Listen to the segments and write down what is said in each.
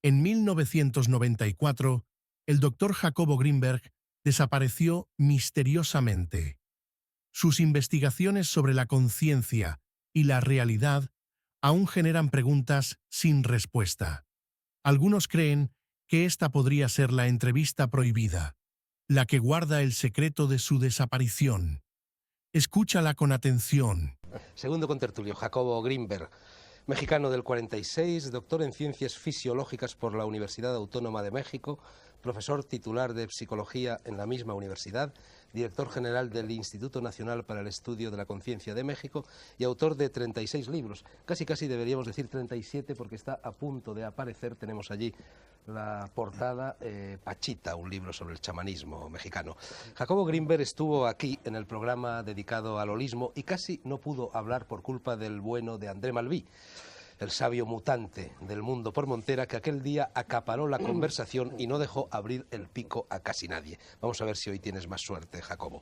En 1994, el doctor Jacobo Grinberg desapareció misteriosamente. Sus investigaciones sobre la conciencia y la realidad aún generan preguntas sin respuesta. Algunos creen que esta podría ser la entrevista prohibida, la que guarda el secreto de su desaparición. Escúchala con atención. Segundo contertulio, Jacobo Grinberg, mexicano del 46, doctor en Ciencias Fisiológicas por la Universidad Autónoma de México, profesor titular de Psicología en la misma universidad, director general del Instituto Nacional para el Estudio de la Conciencia de México y autor de 36 libros. Casi deberíamos decir 37 porque está a punto de aparecer, tenemos allí la portada, Pachita, un libro sobre el chamanismo mexicano. Jacobo Grinberg estuvo aquí en el programa dedicado al holismo y casi no pudo hablar por culpa del bueno de André Malví, el sabio mutante del mundo por Montera, que aquel día acaparó la conversación y no dejó abrir el pico a casi nadie. Vamos a ver si hoy tienes más suerte, Jacobo.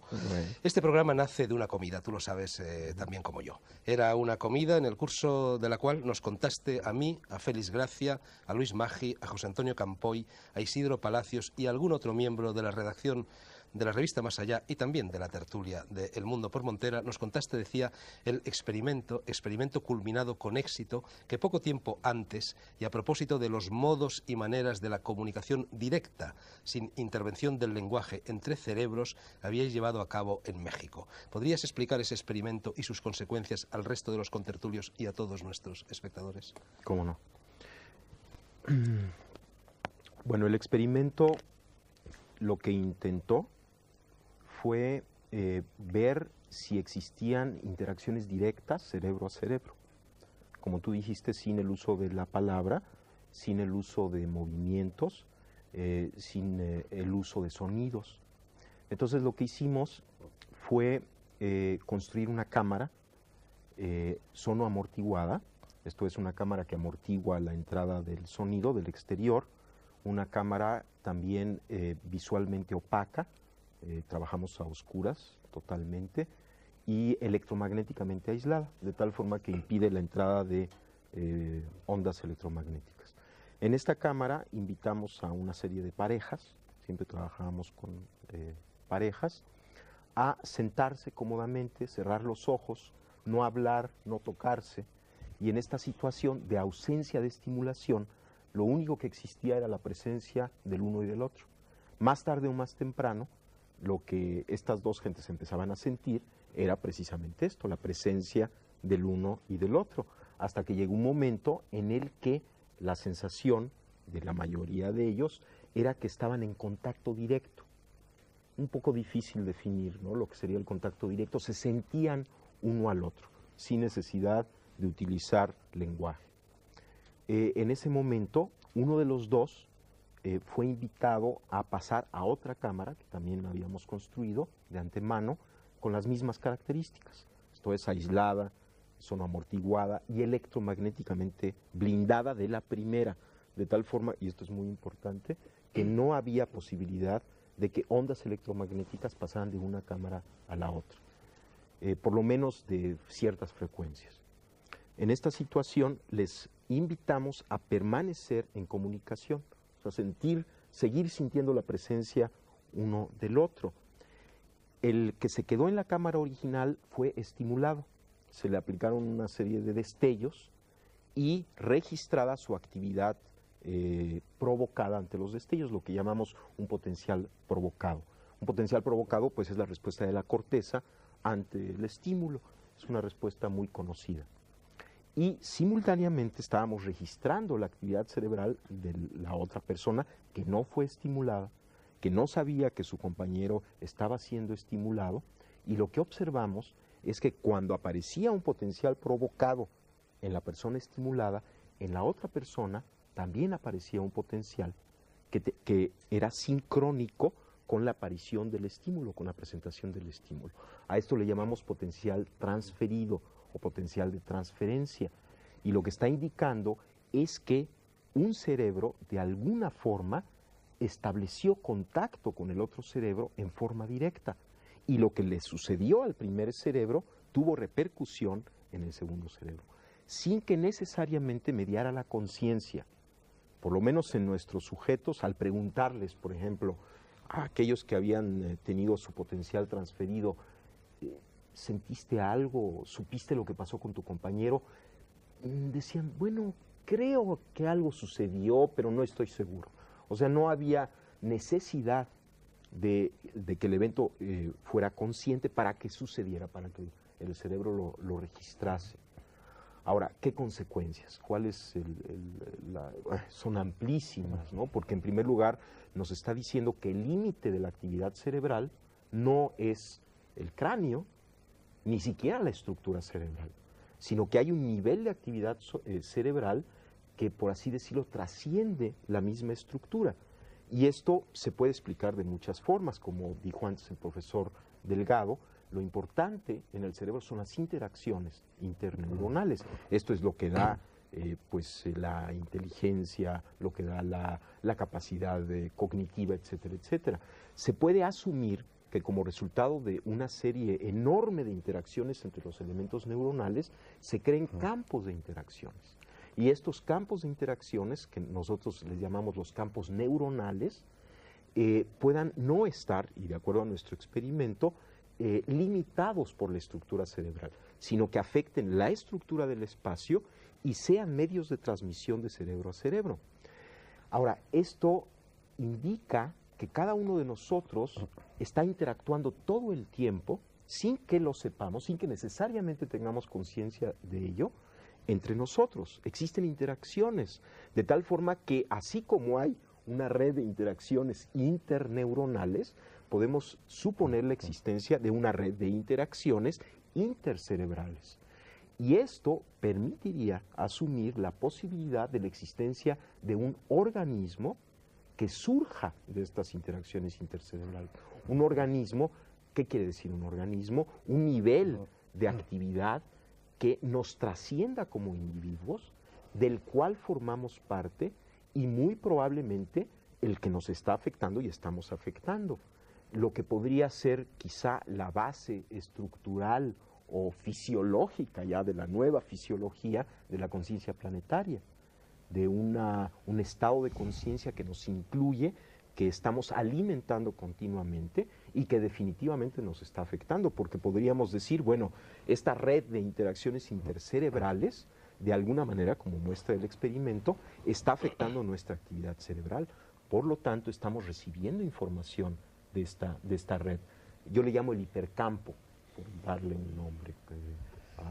Este programa nace de una comida, tú lo sabes también como yo. Era una comida en el curso de la cual nos contaste a mí, a Félix Gracia, a Luis Maggi, a José Antonio Campoy, a Isidro Palacios y a algún otro miembro de la redacción de la revista Más Allá y también de la tertulia de El Mundo por Montera, nos contaste, decía, el experimento culminado con éxito que poco tiempo antes, y a propósito de los modos y maneras de la comunicación directa, sin intervención del lenguaje entre cerebros, habíais llevado a cabo en México. ¿Podrías explicar ese experimento y sus consecuencias al resto de los contertulios y a todos nuestros espectadores? ¿Cómo no? Bueno, el experimento lo que intentó fue ver si existían interacciones directas cerebro a cerebro. Como tú dijiste, sin el uso de la palabra, sin el uso de movimientos, sin el uso de sonidos. Entonces lo que hicimos fue construir una cámara sonoamortiguada. Esto es una cámara que amortigua la entrada del sonido del exterior, una cámara también visualmente opaca, trabajamos a oscuras totalmente, y electromagnéticamente aislada, de tal forma que impide la entrada de ondas electromagnéticas. En esta cámara invitamos a una serie de parejas, siempre trabajábamos con parejas, a sentarse cómodamente, cerrar los ojos, no hablar, no tocarse, y en esta situación de ausencia de estimulación, lo único que existía era la presencia del uno y del otro. Más tarde o más temprano, lo que estas dos gentes empezaban a sentir era precisamente esto, la presencia del uno y del otro, hasta que llegó un momento en el que la sensación de la mayoría de ellos era que estaban en contacto directo. Un poco difícil definir, ¿no?, lo que sería el contacto directo. Se sentían uno al otro, sin necesidad de utilizar lenguaje. En ese momento, uno de los dos fue invitado a pasar a otra cámara, que también habíamos construido de antemano, con las mismas características. Esto es aislada, sonoamortiguada y electromagnéticamente blindada de la primera, de tal forma, y esto es muy importante, que no había posibilidad de que ondas electromagnéticas pasaran de una cámara a la otra, por lo menos de ciertas frecuencias. En esta situación les invitamos a permanecer en comunicación, o sea, seguir sintiendo la presencia uno del otro. El que se quedó en la cámara original fue estimulado, se le aplicaron una serie de destellos y registrada su actividad provocada ante los destellos, lo que llamamos un potencial provocado. Un potencial provocado, pues, es la respuesta de la corteza ante el estímulo. Es una respuesta muy conocida. Y simultáneamente estábamos registrando la actividad cerebral de la otra persona que no fue estimulada, que no sabía que su compañero estaba siendo estimulado, y lo que observamos es que cuando aparecía un potencial provocado en la persona estimulada, en la otra persona también aparecía un potencial que era sincrónico con la aparición del estímulo, con la presentación del estímulo. A esto le llamamos potencial transferido o potencial de transferencia, y lo que está indicando es que un cerebro de alguna forma estableció contacto con el otro cerebro en forma directa, y lo que le sucedió al primer cerebro tuvo repercusión en el segundo cerebro, sin que necesariamente mediara la conciencia, por lo menos en nuestros sujetos, al preguntarles, por ejemplo, a aquellos que habían tenido su potencial transferido, ¿sentiste algo? ¿Supiste lo que pasó con tu compañero? Decían, bueno, creo que algo sucedió, pero no estoy seguro. O sea, no había necesidad de que el evento fuera consciente para que sucediera, para que el cerebro lo registrase. Ahora, ¿qué consecuencias? ¿Cuáles son amplísimas, ¿no? Porque en primer lugar nos está diciendo que el límite de la actividad cerebral no es el cráneo, ni siquiera la estructura cerebral, sino que hay un nivel de actividad cerebral que, por así decirlo, trasciende la misma estructura. Y esto se puede explicar de muchas formas, como dijo antes el profesor Delgado. Lo importante en el cerebro son las interacciones interneuronales. Esto es lo que da la inteligencia, lo que da la capacidad cognitiva, etcétera, etcétera. Se puede asumir que como resultado de una serie enorme de interacciones entre los elementos neuronales, se creen campos de interacciones. Y estos campos de interacciones, que nosotros les llamamos los campos neuronales, puedan no estar, y de acuerdo a nuestro experimento, limitados por la estructura cerebral, sino que afecten la estructura del espacio y sean medios de transmisión de cerebro a cerebro. Ahora, esto indica que cada uno de nosotros está interactuando todo el tiempo, sin que lo sepamos, sin que necesariamente tengamos conciencia de ello, entre nosotros. Existen interacciones, de tal forma que así como hay una red de interacciones interneuronales, podemos suponer la existencia de una red de interacciones intercerebrales. Y esto permitiría asumir la posibilidad de la existencia de un organismo que surja de estas interacciones intercerebrales. Un organismo, ¿qué quiere decir un organismo? Un nivel de actividad que nos trascienda como individuos, del cual formamos parte y muy probablemente el que nos está afectando y estamos afectando. Lo que podría ser quizá la base estructural o fisiológica ya de la nueva fisiología de la conciencia planetaria, de un estado de conciencia que nos incluye, que estamos alimentando continuamente y que definitivamente nos está afectando, porque podríamos decir, bueno, esta red de interacciones intercerebrales, de alguna manera, como muestra el experimento, está afectando nuestra actividad cerebral. Por lo tanto, estamos recibiendo información de esta red. Yo le llamo el hipercampo, por darle un nombre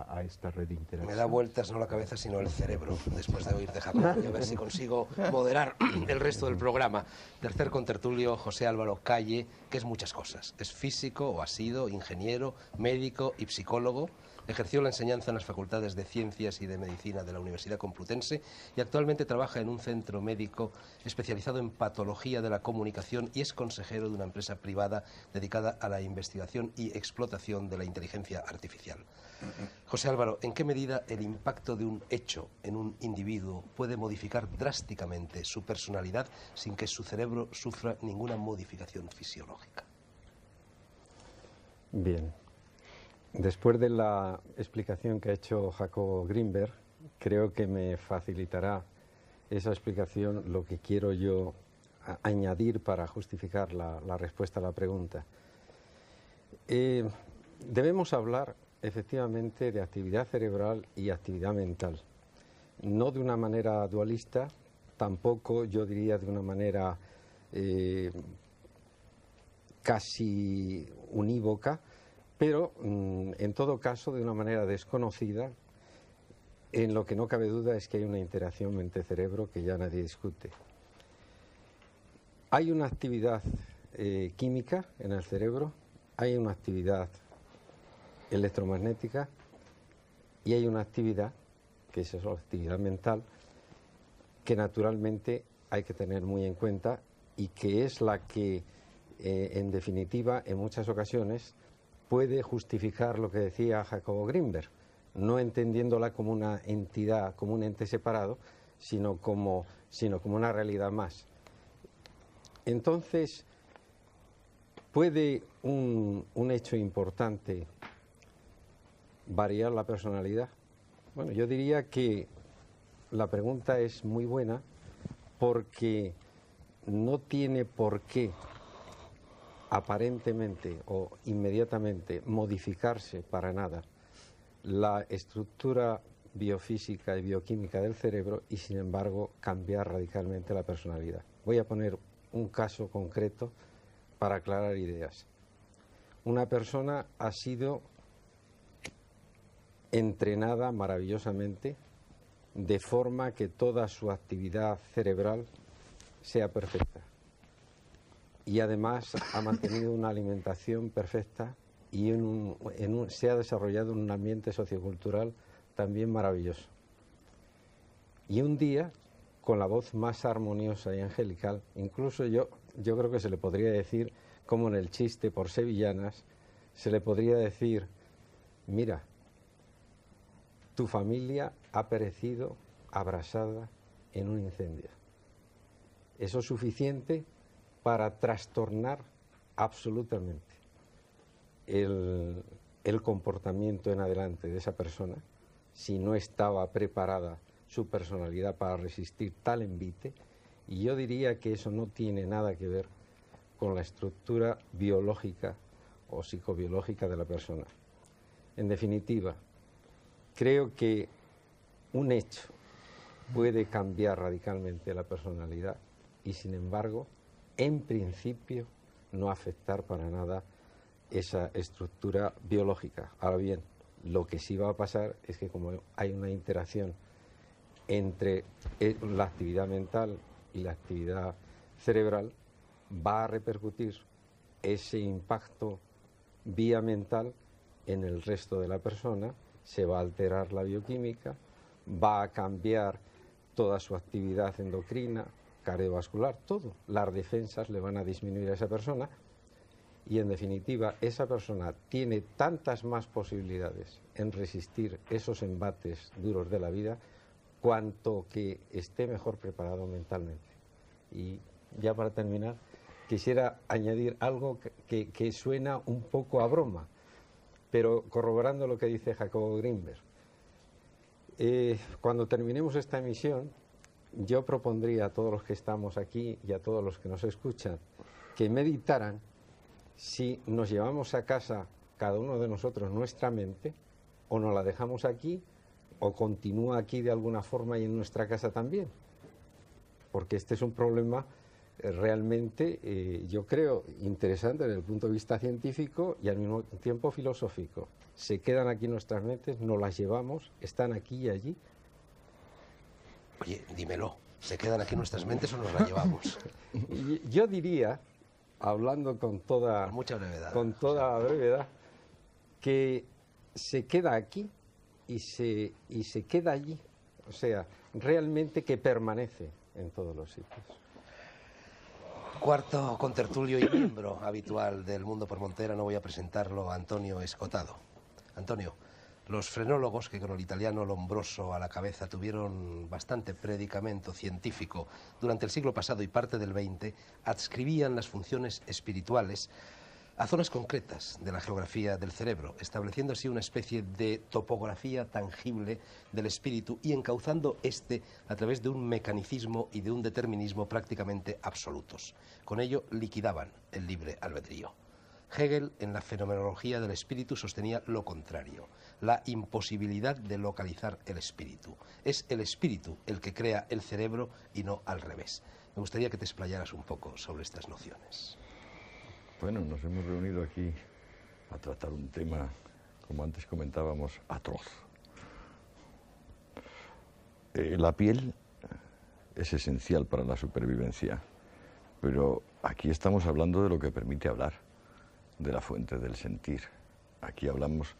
a esta red de interacción. Me da vueltas no la cabeza, sino el cerebro, después de oír de Jacobo, y a ver si consigo moderar el resto del programa. Tercer contertulio, José Álvaro Calle, que es muchas cosas. Es físico, o ha sido, ingeniero, médico y psicólogo. Ejerció la enseñanza en las facultades de Ciencias y de Medicina de la Universidad Complutense y actualmente trabaja en un centro médico especializado en patología de la comunicación y es consejero de una empresa privada dedicada a la investigación y explotación de la inteligencia artificial. José Álvaro, ¿en qué medida el impacto de un hecho en un individuo puede modificar drásticamente su personalidad sin que su cerebro sufra ninguna modificación fisiológica? Bien. Después de la explicación que ha hecho Jacobo Grinberg, creo que me facilitará esa explicación lo que quiero yo añadir para justificar la respuesta a la pregunta. Debemos hablar efectivamente de actividad cerebral y actividad mental, no de una manera dualista, tampoco yo diría de una manera casi unívoca, pero en todo caso de una manera desconocida. En lo que no cabe duda es que hay una interacción mente-cerebro que ya nadie discute. Hay una actividad química en el cerebro, hay una actividad electromagnética y hay una actividad, que es la actividad mental, que naturalmente hay que tener muy en cuenta y que es la que, en definitiva, en muchas ocasiones, puede justificar lo que decía Jacobo Grinberg, no entendiéndola como una entidad, como un ente separado, sino como una realidad más. Entonces, ¿puede un hecho importante variar la personalidad? Bueno, yo diría que la pregunta es muy buena porque no tiene por qué aparentemente o inmediatamente modificarse para nada la estructura biofísica y bioquímica del cerebro y sin embargo cambiar radicalmente la personalidad. Voy a poner un caso concreto para aclarar ideas. Una persona ha sido entrenada maravillosamente de forma que toda su actividad cerebral sea perfecta. Y además ha mantenido una alimentación perfecta y se ha desarrollado en un ambiente sociocultural también maravilloso. Y un día, con la voz más armoniosa y angelical, incluso yo creo que se le podría decir, como en el chiste por sevillanas, se le podría decir: mira, tu familia ha perecido abrasada en un incendio. Eso es suficiente para trastornar absolutamente el comportamiento en adelante de esa persona, si no estaba preparada su personalidad para resistir tal envite. Y yo diría que eso no tiene nada que ver con la estructura biológica o psicobiológica de la persona. En definitiva, creo que un hecho puede cambiar radicalmente la personalidad y, sin embargo, en principio, no afectar para nada esa estructura biológica. Ahora bien, lo que sí va a pasar es que como hay una interacción entre la actividad mental y la actividad cerebral, va a repercutir ese impacto vía mental en el resto de la persona, se va a alterar la bioquímica, va a cambiar toda su actividad endocrina, cardiovascular, todo. Las defensas le van a disminuir a esa persona y, en definitiva, esa persona tiene tantas más posibilidades en resistir esos embates duros de la vida cuanto que esté mejor preparado mentalmente. Y ya para terminar, quisiera añadir algo que suena un poco a broma, pero corroborando lo que dice Jacobo Grinberg. Cuando terminemos esta emisión, yo propondría a todos los que estamos aquí y a todos los que nos escuchan que meditaran si nos llevamos a casa cada uno de nosotros nuestra mente, o nos la dejamos aquí, o continúa aquí de alguna forma y en nuestra casa también. Porque este es un problema realmente, yo creo, interesante desde el punto de vista científico y al mismo tiempo filosófico. Se quedan aquí nuestras mentes, nos las llevamos, están aquí y allí. Oye, dímelo, ¿se quedan aquí nuestras mentes o nos las llevamos? Yo diría, hablando con toda brevedad, que se queda aquí y se queda allí. O sea, realmente que permanece en todos los sitios. Cuarto contertulio y miembro habitual del Mundo por Montera, no voy a presentarlo, a Antonio Escotado. Antonio, los frenólogos, que con el italiano Lombroso a la cabeza tuvieron bastante predicamento científico durante el siglo pasado y parte del XX, adscribían las funciones espirituales a zonas concretas de la geografía del cerebro, estableciendo así una especie de topografía tangible del espíritu y encauzando este a través de un mecanicismo y de un determinismo prácticamente absolutos. Con ello liquidaban el libre albedrío. Hegel, en la fenomenología del espíritu, sostenía lo contrario, la imposibilidad de localizar el espíritu. Es el espíritu el que crea el cerebro y no al revés. Me gustaría que te explayaras un poco sobre estas nociones. Bueno, nos hemos reunido aquí a tratar un tema, como antes comentábamos, atroz. La piel es esencial para la supervivencia, pero aquí estamos hablando de lo que permite hablar, de la fuente del sentir. Aquí hablamos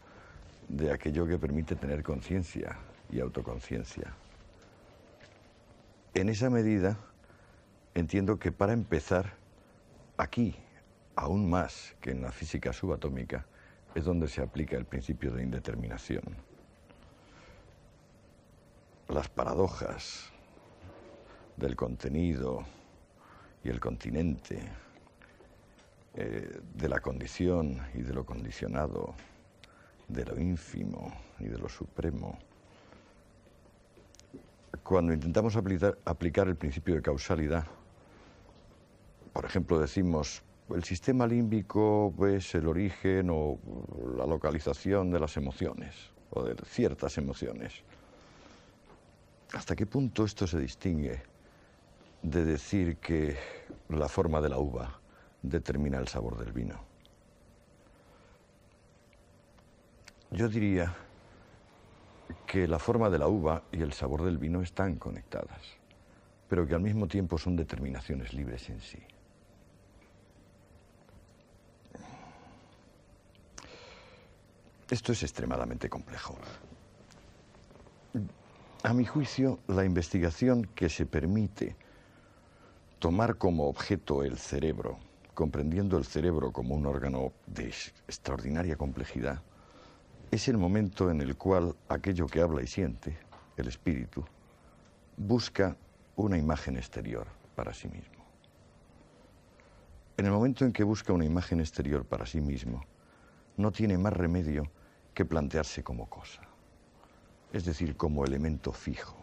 de aquello que permite tener conciencia y autoconciencia. En esa medida, entiendo que para empezar, aquí, aún más que en la física subatómica, es donde se aplica el principio de indeterminación. Las paradojas del contenido y el continente, de la condición y de lo condicionado, de lo ínfimo y de lo supremo, cuando intentamos aplicar el principio de causalidad, por ejemplo, decimos, el sistema límbico es el origen o la localización de las emociones, o de ciertas emociones. ¿Hasta qué punto esto se distingue de decir que la forma de la uva determina el sabor del vino? Yo diría que la forma de la uva y el sabor del vino están conectadas, pero que al mismo tiempo son determinaciones libres en sí. Esto es extremadamente complejo. A mi juicio, la investigación que se permite tomar como objeto el cerebro, comprendiendo el cerebro como un órgano de extraordinaria complejidad, es el momento en el cual aquello que habla y siente, el espíritu, busca una imagen exterior para sí mismo. En el momento en que busca una imagen exterior para sí mismo, no tiene más remedio que plantearse como cosa, es decir, como elemento fijo,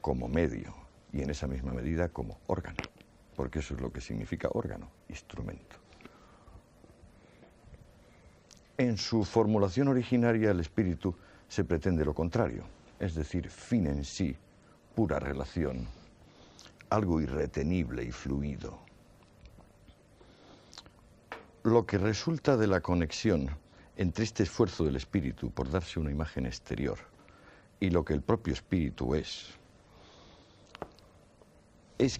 como medio, y en esa misma medida como órgano, porque eso es lo que significa órgano, instrumento. En su formulación originaria, el espíritu se pretende lo contrario, es decir, fin en sí, pura relación, algo irretenible y fluido. Lo que resulta de la conexión entre este esfuerzo del espíritu por darse una imagen exterior y lo que el propio espíritu es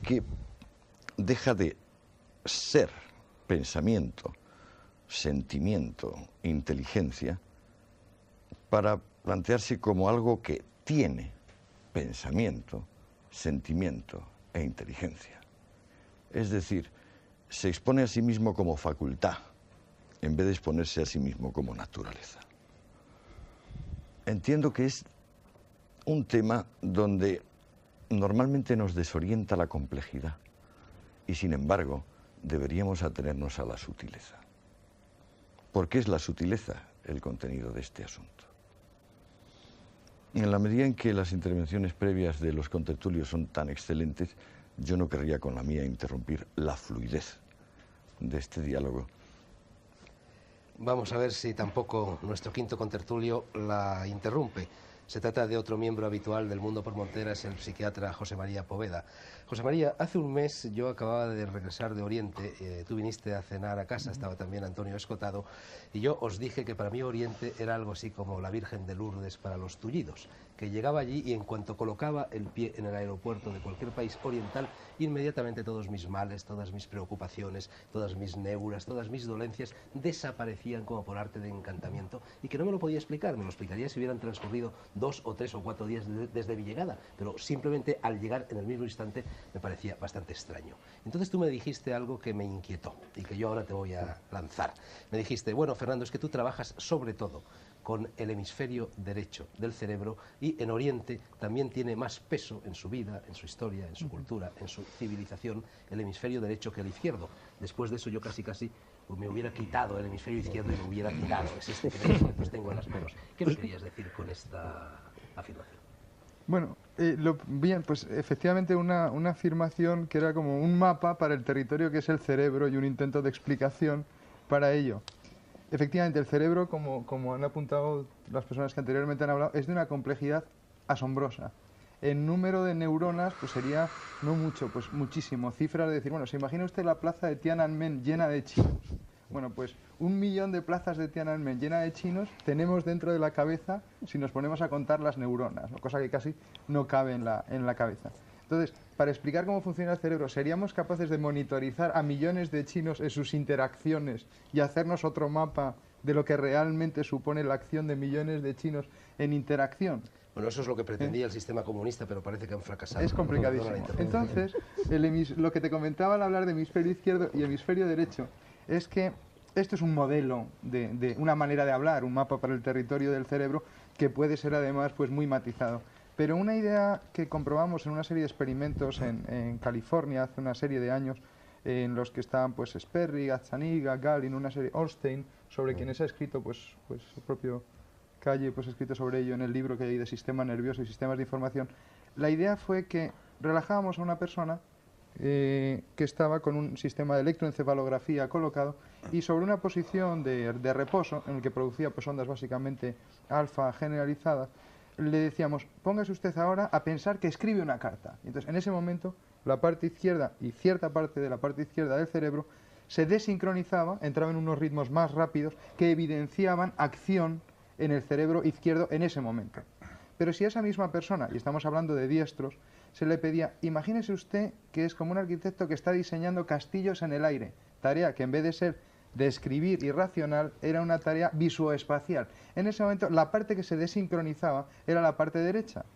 que deja de ser pensamiento, sentimiento, inteligencia, para plantearse como algo que tiene pensamiento, sentimiento e inteligencia. Es decir, se expone a sí mismo como facultad, en vez de exponerse a sí mismo como naturaleza. Entiendo que es un tema donde normalmente nos desorienta la complejidad y, sin embargo, deberíamos atenernos a la sutileza. ¿Por qué es la sutileza el contenido de este asunto? En la medida en que las intervenciones previas de los contertulios son tan excelentes, yo no querría con la mía interrumpir la fluidez de este diálogo. Vamos a ver si tampoco nuestro quinto contertulio la interrumpe. Se trata de otro miembro habitual del Mundo por Montera, es el psiquiatra José María Poveda. José María, hace un mes yo acababa de regresar de Oriente, tú viniste a cenar a casa, estaba también Antonio Escotado, y yo os dije que para mí Oriente era algo así como la Virgen de Lourdes para los tullidos, que llegaba allí y en cuanto colocaba el pie en el aeropuerto de cualquier país oriental, inmediatamente todos mis males, todas mis preocupaciones, todas mis neuras, todas mis dolencias desaparecían como por arte de encantamiento y que no me lo podía explicar, me lo explicaría si hubieran transcurrido 2 o 3 o 4 días desde mi llegada, pero simplemente al llegar en el mismo instante me parecía bastante extraño. Entonces tú me dijiste algo que me inquietó y que yo ahora te voy a lanzar. Me dijiste, bueno, Fernando, es que tú trabajas sobre todo con el hemisferio derecho del cerebro y en Oriente también tiene más peso en su vida, en su historia, en su cultura, en su civilización, el hemisferio derecho que el izquierdo. Después de eso yo casi me hubiera quitado el hemisferio izquierdo y me hubiera tirado. Es este que pues tengo en las manos. ¿Qué me querías decir con esta afirmación? Bueno, bien, pues efectivamente una afirmación que era como un mapa para el territorio que es el cerebro y un intento de explicación para ello. Efectivamente, el cerebro, como han apuntado las personas que anteriormente han hablado, es de una complejidad asombrosa. En número de neuronas, pues sería no mucho, pues muchísimo. Cifras de decir, bueno, ¿se imagina usted la plaza de Tiananmen llena de chinos? Bueno, pues 1 millón de plazas de Tiananmen llena de chinos tenemos dentro de la cabeza si nos ponemos a contar las neuronas, ¿no? Cosa que casi no cabe en la cabeza. Entonces, para explicar cómo funciona el cerebro, ¿seríamos capaces de monitorizar a millones de chinos en sus interacciones y hacernos otro mapa de lo que realmente supone la acción de millones de chinos en interacción? Bueno, eso es lo que pretendía el sistema comunista, pero parece que han fracasado. Es complicadísimo. Entonces, lo que te comentaba al hablar de hemisferio izquierdo y hemisferio derecho es que esto es un modelo de una manera de hablar, un mapa para el territorio del cerebro que puede ser además pues muy matizado. Pero una idea que comprobamos en una serie de experimentos en California hace una serie de años, en los que estaban pues Sperry, Gazzaniga, Gallin, una serie, Ornstein, sobre quienes ha escrito pues su propio Calle, pues ha escrito sobre ello en el libro que hay de sistema nervioso y sistemas de información. La idea fue que relajábamos a una persona que estaba con un sistema de electroencefalografía colocado y sobre una posición de reposo en el que producía pues, ondas básicamente alfa generalizadas, le decíamos, póngase usted ahora a pensar que escribe una carta. Y entonces, en ese momento, la parte izquierda y cierta parte de la parte izquierda del cerebro se desincronizaba, entraba en unos ritmos más rápidos que evidenciaban acción en el cerebro izquierdo en ese momento. Pero si a esa misma persona, y estamos hablando de diestros, se le pedía, imagínese usted que es como un arquitecto que está diseñando castillos en el aire, tarea que en vez de ser de escribir y racional, era una tarea visuoespacial. En ese momento, la parte que se desincronizaba era la parte derecha.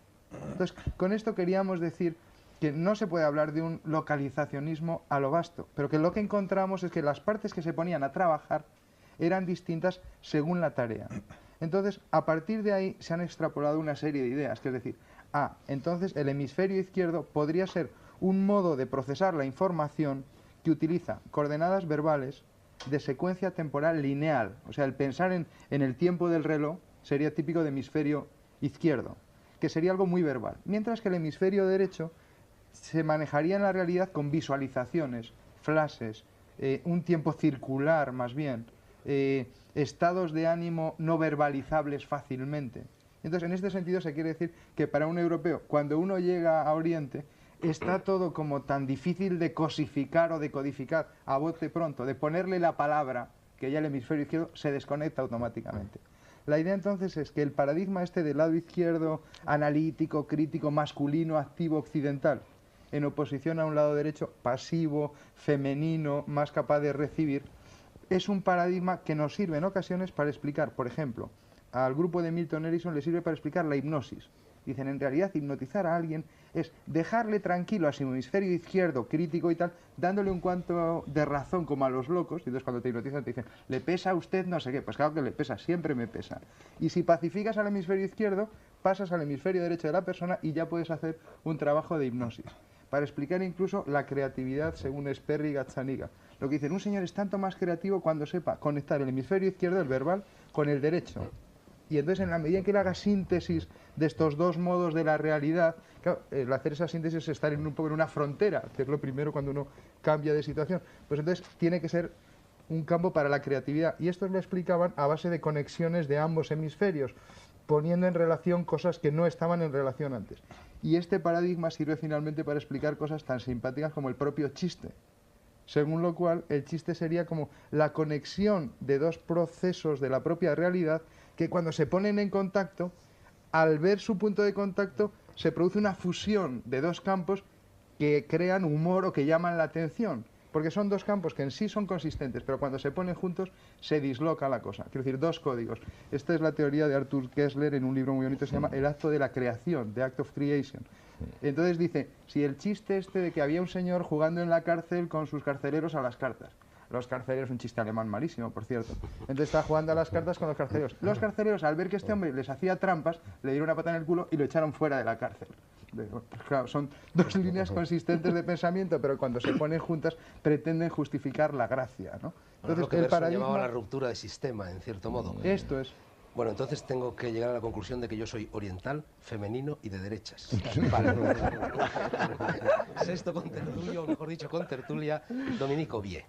Entonces, con esto queríamos decir que no se puede hablar de un localizacionismo a lo vasto, pero que lo que encontramos es que las partes que se ponían a trabajar eran distintas según la tarea. Entonces, a partir de ahí se han extrapolado una serie de ideas, que es decir, entonces el hemisferio izquierdo podría ser un modo de procesar la información que utiliza coordenadas verbales de secuencia temporal lineal. O sea, el pensar en el tiempo del reloj sería típico de hemisferio izquierdo, que sería algo muy verbal. Mientras que el hemisferio derecho se manejaría en la realidad con visualizaciones, flashes, un tiempo circular más bien, estados de ánimo no verbalizables fácilmente. Entonces, en este sentido se quiere decir que para un europeo, cuando uno llega a Oriente, está todo como tan difícil de cosificar o de codificar a bote pronto, de ponerle la palabra, que ya el hemisferio izquierdo se desconecta automáticamente. La idea entonces es que el paradigma este del lado izquierdo, analítico, crítico, masculino, activo, occidental, en oposición a un lado derecho, pasivo, femenino, más capaz de recibir, es un paradigma que nos sirve en ocasiones para explicar, por ejemplo, al grupo de Milton Erickson le sirve para explicar la hipnosis. Dicen, en realidad, hipnotizar a alguien es dejarle tranquilo a su hemisferio izquierdo, crítico y tal, dándole un cuanto de razón como a los locos, y entonces cuando te hipnotizan te dicen, ¿le pesa a usted no sé qué? Pues claro que le pesa, siempre me pesa. Y si pacificas al hemisferio izquierdo, pasas al hemisferio derecho de la persona y ya puedes hacer un trabajo de hipnosis. Para explicar incluso la creatividad según Sperry y Gazzaniga. Lo que dicen, un señor es tanto más creativo cuando sepa conectar el hemisferio izquierdo, el verbal, con el derecho. Y entonces, en la medida en que él haga síntesis de estos dos modos de la realidad, claro, el hacer esa síntesis es estar un poco en una frontera, que es lo primero cuando uno cambia de situación. Pues entonces tiene que ser un campo para la creatividad. Y estos lo explicaban a base de conexiones de ambos hemisferios, poniendo en relación cosas que no estaban en relación antes. Y este paradigma sirve finalmente para explicar cosas tan simpáticas como el propio chiste. Según lo cual, el chiste sería como la conexión de dos procesos de la propia realidad que cuando se ponen en contacto, al ver su punto de contacto, se produce una fusión de dos campos que crean humor o que llaman la atención. Porque son dos campos que en sí son consistentes, pero cuando se ponen juntos se disloca la cosa. Quiero decir, dos códigos. Esta es la teoría de Arthur Koestler en un libro muy bonito que se llama El acto de la creación, The Act of Creation. Entonces dice, si el chiste este de que había un señor jugando en la cárcel con sus carceleros a las cartas. Los carceleros, un chiste alemán malísimo, por cierto. Entonces estaba jugando a las cartas con los carceleros. Los carceleros, al ver que este hombre les hacía trampas, le dieron una patada en el culo y lo echaron fuera de la cárcel. Claro, son dos líneas consistentes de pensamiento, pero cuando se ponen juntas pretenden justificar la gracia, ¿no? Entonces, lo que el paradigma llamaba la ruptura de sistema, en cierto modo. Esto es. Bueno, entonces tengo que llegar a la conclusión de que yo soy oriental, femenino y de derechas. Vale. Sexto contertulio, o mejor dicho, contertulia, Dominique Aubier.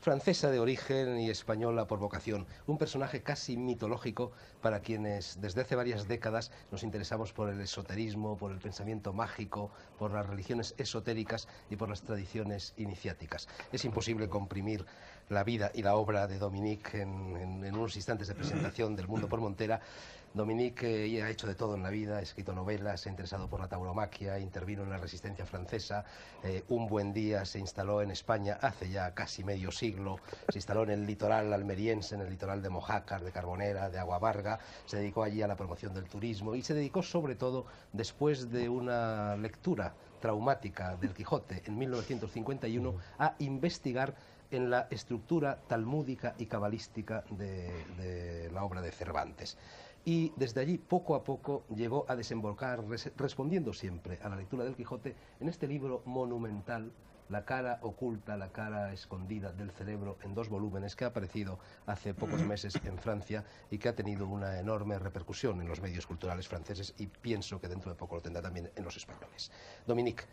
Francesa de origen y española por vocación, un personaje casi mitológico para quienes desde hace varias décadas nos interesamos por el esoterismo, por el pensamiento mágico, por las religiones esotéricas y por las tradiciones iniciáticas. Es imposible comprimir la vida y la obra de Dominique en unos instantes de presentación del Mundo por Montera. Dominique ha hecho de todo en la vida, ha escrito novelas, se ha interesado por la tauromaquia, intervino en la resistencia francesa, un buen día se instaló en España hace ya casi medio siglo, se instaló en el litoral almeriense, en el litoral de Mojácar, de Carbonera, de Agua Amarga, se dedicó allí a la promoción del turismo y se dedicó sobre todo, después de una lectura traumática del Quijote en 1951, a investigar en la estructura talmúdica y cabalística de la obra de Cervantes. Y desde allí, poco a poco, llegó a desembocar, respondiendo siempre a la lectura del Quijote, en este libro monumental La cara oculta, la cara escondida del cerebro, en 2 volúmenes, que ha aparecido hace pocos meses en Francia y que ha tenido una enorme repercusión en los medios culturales franceses, y pienso que dentro de poco lo tendrá también en los españoles. Dominique,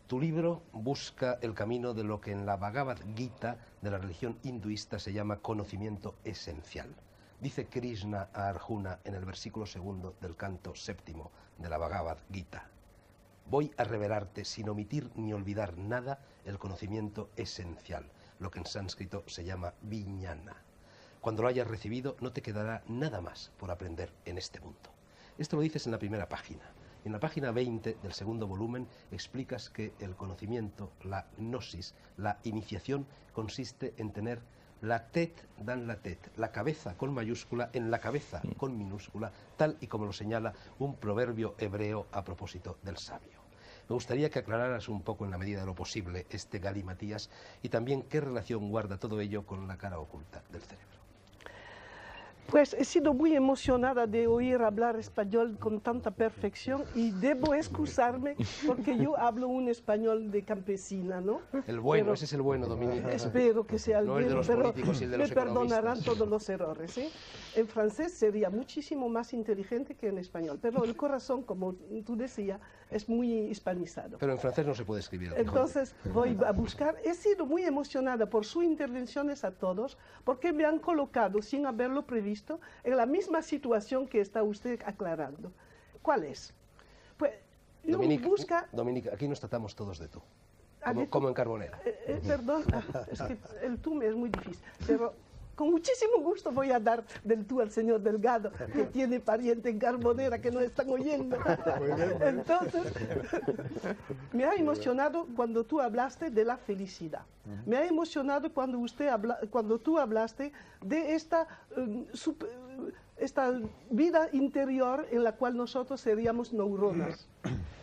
tu libro busca el camino de lo que en la Bhagavad Gita de la religión hinduista se llama conocimiento esencial. Dice Krishna a Arjuna en el versículo 2 del canto 7 de la Bhagavad Gita: voy a revelarte sin omitir ni olvidar nada el conocimiento esencial, lo que en sánscrito se llama vijnana. Cuando lo hayas recibido, no te quedará nada más por aprender en este mundo. Esto lo dices en la primera página. En la página 20 del 2º volumen explicas que el conocimiento, la gnosis, la iniciación, consiste en tener la tête dans la tête, la cabeza con mayúscula en la cabeza con minúscula, tal y como lo señala un proverbio hebreo a propósito del sabio. Me gustaría que aclararas un poco, en la medida de lo posible, este galimatías, y también qué relación guarda todo ello con la cara oculta del cerebro. Pues he sido muy emocionada de oír hablar español con tanta perfección, y debo excusarme porque yo hablo un español de campesina, ¿no? El bueno, Pero ese es el bueno, Dominique. espero que sea el No el de bueno, los pero políticos y el de los me perdonarán economistas. todos los errores, ¿eh? En francés sería muchísimo más inteligente que en español, pero el corazón, como tú decías, es muy hispanizado. Pero en francés no se puede escribir. Quijote. Entonces voy a buscar. He sido muy emocionada por sus intervenciones a todos, porque me han colocado, sin haberlo previsto, en la misma situación que está usted aclarando. ¿Cuál es? Pues uno busca... Dominique, aquí nos tratamos todos de tú, Ah, de tú. como en Carbonera. Perdón, es que el tú me es muy difícil, pero con muchísimo gusto voy a dar del tú al señor Delgado, que tiene pariente en Carbonera que nos están oyendo. Entonces, me ha emocionado cuando tú hablaste de la felicidad. Me ha emocionado cuando tú hablaste de esta vida interior en la cual nosotros seríamos neuronas.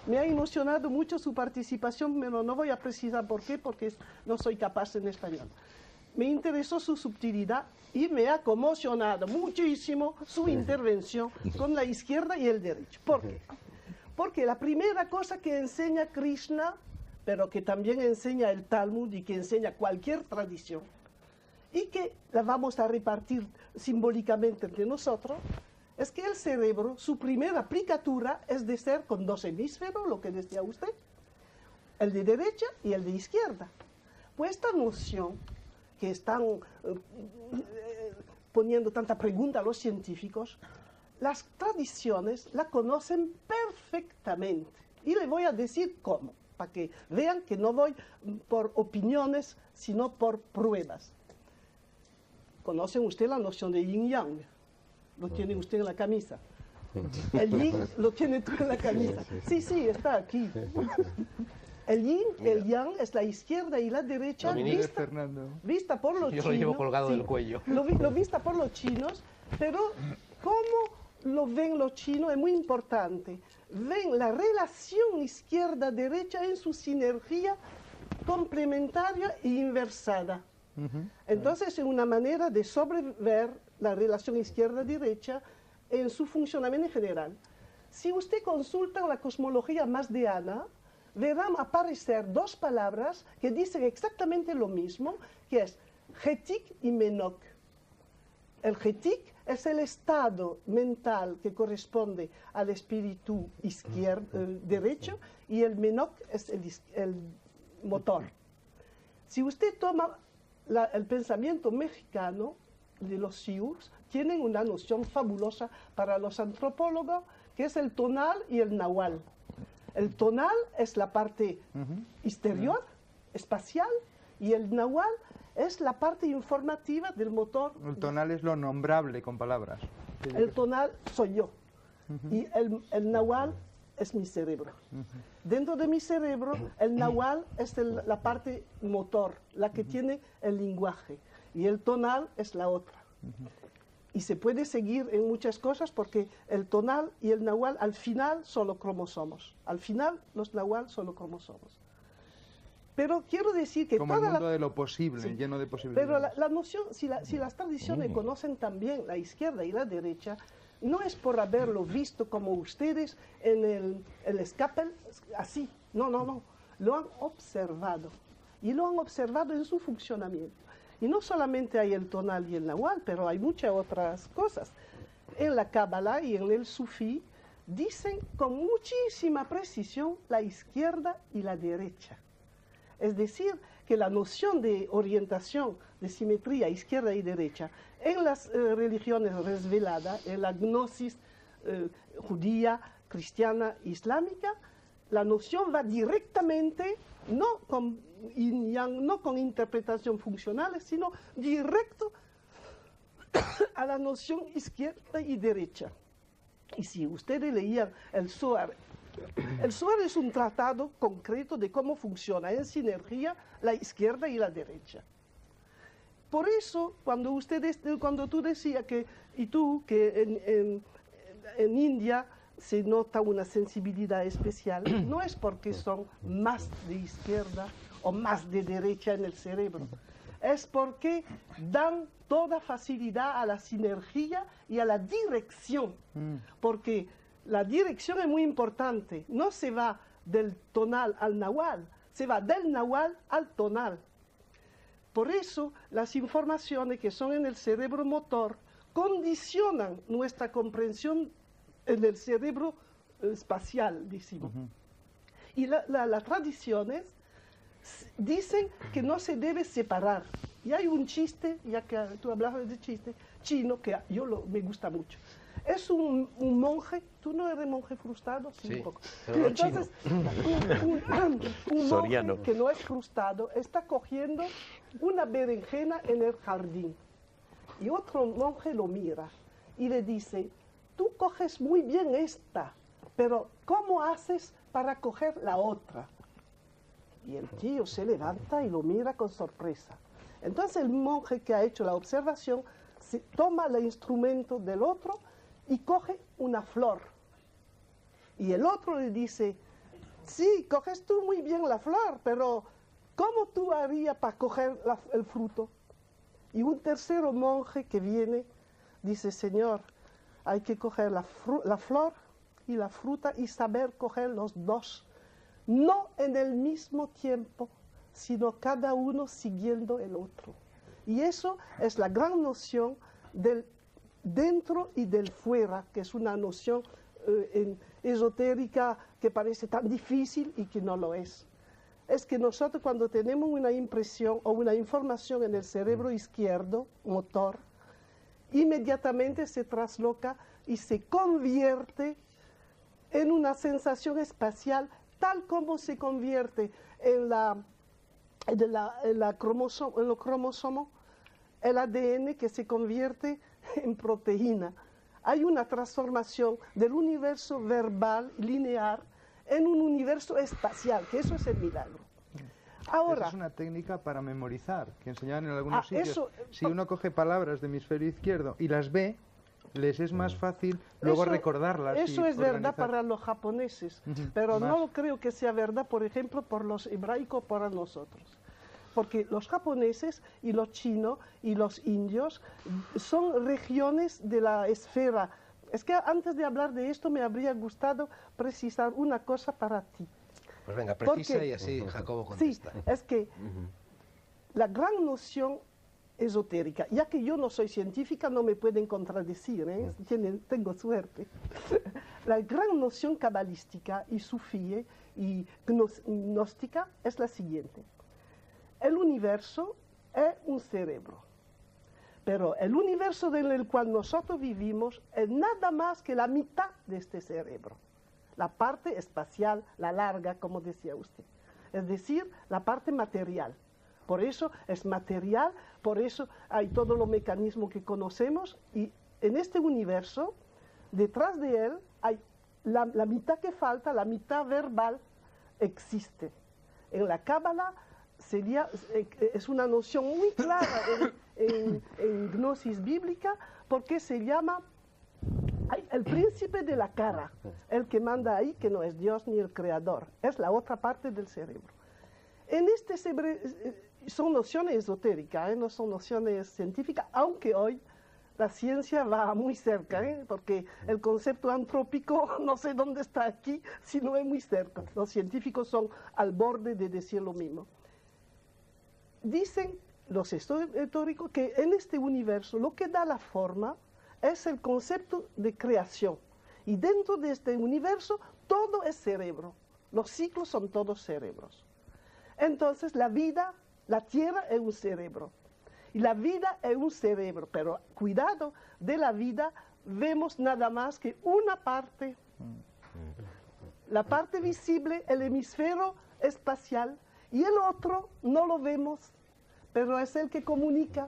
Me ha emocionado mucho su participación, pero no voy a precisar por qué, porque no soy capaz en español. Me interesó su subtilidad y me ha conmocionado muchísimo su intervención con la izquierda y el derecho. ¿Por qué? Porque la primera cosa que enseña Krishna, pero que también enseña el Talmud y que enseña cualquier tradición, y que la vamos a repartir simbólicamente entre nosotros, es que el cerebro, su primera aplicatura es de ser con 2 hemisferos, lo que decía usted, el de derecha y el de izquierda. Pues esta noción que están poniendo tanta pregunta a los científicos, las tradiciones la conocen perfectamente. Y le voy a decir cómo, para que vean que no voy por opiniones, sino por pruebas. ¿Conocen usted la noción de yin-yang? Lo tiene usted en la camisa. El yin lo tiene tú en la camisa. Sí, sí, está aquí. El yin, el yang es la izquierda y la derecha vista por los chinos. Yo lo llevo colgado del cuello. Lo vista por los chinos, pero ¿cómo lo ven los chinos? Es muy importante. Ven la relación izquierda-derecha en su sinergia complementaria e inversada. Entonces es una manera de sobrever la relación izquierda-derecha en su funcionamiento en general. Si usted consulta la cosmología masdeana, verán aparecer 2 palabras que dicen exactamente lo mismo, que es Getik y Menok. El Getik es el estado mental que corresponde al espíritu derecho, y el Menok es el motor. Si usted toma el pensamiento mexicano de los Sioux, tienen una noción fabulosa para los antropólogos, que es el tonal y el nahual. El tonal es la parte exterior, espacial, y el nahual es la parte informativa del motor. El tonal es lo nombrable con palabras. El tonal soy yo, y el nahual es mi cerebro. Dentro de mi cerebro, el nahual es la parte motor, la que tiene el lenguaje, y el tonal es la otra. Y se puede seguir en muchas cosas, porque el tonal y el nahual al final son los cromosomas. Al final los nahual son los cromosomas. Pero quiero decir que como el mundo de lo posible, sí, lleno de posibilidades. Pero la noción, si las tradiciones conocen también la izquierda y la derecha, no es por haberlo visto como ustedes en el escape, así. No, no, no. Lo han observado. y lo han observado en su funcionamiento. Y no solamente hay el tonal y el nahual, pero hay muchas otras cosas. En la Cábala y en el sufí dicen con muchísima precisión la izquierda y la derecha. Es decir, que la noción de orientación, de simetría izquierda y derecha, en las religiones resveladas, en la gnosis judía, cristiana, islámica, la noción va directamente, no con yin yang, no con interpretación funcionales, sino directo a la noción izquierda y derecha. Y si ustedes leían el Zohar es un tratado concreto de cómo funciona en sinergia la izquierda y la derecha. Por eso, cuando tú decías que en India se nota una sensibilidad especial, no es porque son más de izquierda o más de derecha en el cerebro, es porque dan toda facilidad a la sinergia y a la dirección, porque la dirección es muy importante, no se va del tonal al nahual, se va del nahual al tonal. Por eso las informaciones que son en el cerebro motor condicionan nuestra comprensión en el cerebro espacial, decimos. Y las tradiciones dicen que no se debe separar. Y hay un chiste, ya que tú hablabas de chiste, chino, que me gusta mucho. Es un monje, ¿tú no eres monje frustrado? Sí, un poco. Pero entonces, un monje que no es frustrado está cogiendo una berenjena en el jardín. Y otro monje lo mira y le dice, tú coges muy bien esta, pero ¿cómo haces para coger la otra? Y el tío se levanta y lo mira con sorpresa. Entonces el monje que ha hecho la observación toma el instrumento del otro y coge una flor. Y el otro le dice, sí, coges tú muy bien la flor, pero ¿cómo tú harías para coger el fruto? Y un tercero monje que viene dice, Señor, hay que coger la flor y la fruta y saber coger los dos, no en el mismo tiempo, sino cada uno siguiendo el otro. Y eso es la gran noción del dentro y del fuera, que es una noción esotérica que parece tan difícil y que no lo es. Es que nosotros cuando tenemos una impresión o una información en el cerebro izquierdo, motor, inmediatamente se trasloca y se convierte en una sensación espacial, tal como se convierte en los cromosomos, el ADN que se convierte en proteína. Hay una transformación del universo verbal lineal en un universo espacial, que eso es el milagro. Ahora, esa es una técnica para memorizar, que enseñaban en algunos sitios. Eso, si uno coge palabras de hemisferio izquierdo y las ve, les es más fácil luego recordarlas. Eso es verdad para los japoneses, pero no creo que sea verdad, por ejemplo, por los hebraicos, para nosotros. Porque los japoneses y los chinos y los indios son regiones de la esfera. Es que antes de hablar de esto me habría gustado precisar una cosa para ti. Pues venga, precisa y así Jacobo contesta. Sí, es que la gran noción esotérica, ya que yo no soy científica, no me pueden contradecir, ¿eh? Tengo suerte. La gran noción cabalística y sufí y gnóstica es la siguiente. El universo es un cerebro, pero el universo en el cual nosotros vivimos es nada más que la mitad de este cerebro. La parte espacial, la larga, como decía usted. Es decir, la parte material. Por eso es material, por eso hay todos los mecanismos que conocemos y en este universo, detrás de él, hay la mitad que falta, la mitad verbal, existe. En la Cábala es una noción muy clara en gnosis bíblica porque se llama el príncipe de la cara, el que manda ahí, que no es Dios ni el creador, es la otra parte del cerebro. En son nociones esotéricas, no son nociones científicas, aunque hoy la ciencia va muy cerca, porque el concepto antrópico no sé dónde está aquí, sino es muy cerca. Los científicos son al borde de decir lo mismo. dicen los estudios teóricos que en este universo lo que da la forma es el concepto de creación. Y dentro de este universo todo es cerebro. Los ciclos son todos cerebros. Entonces la vida, la Tierra es un cerebro. Y la vida es un cerebro, pero cuidado, de la vida vemos nada más que una parte. La parte visible, el hemisferio espacial, y el otro no lo vemos, pero es el que comunica.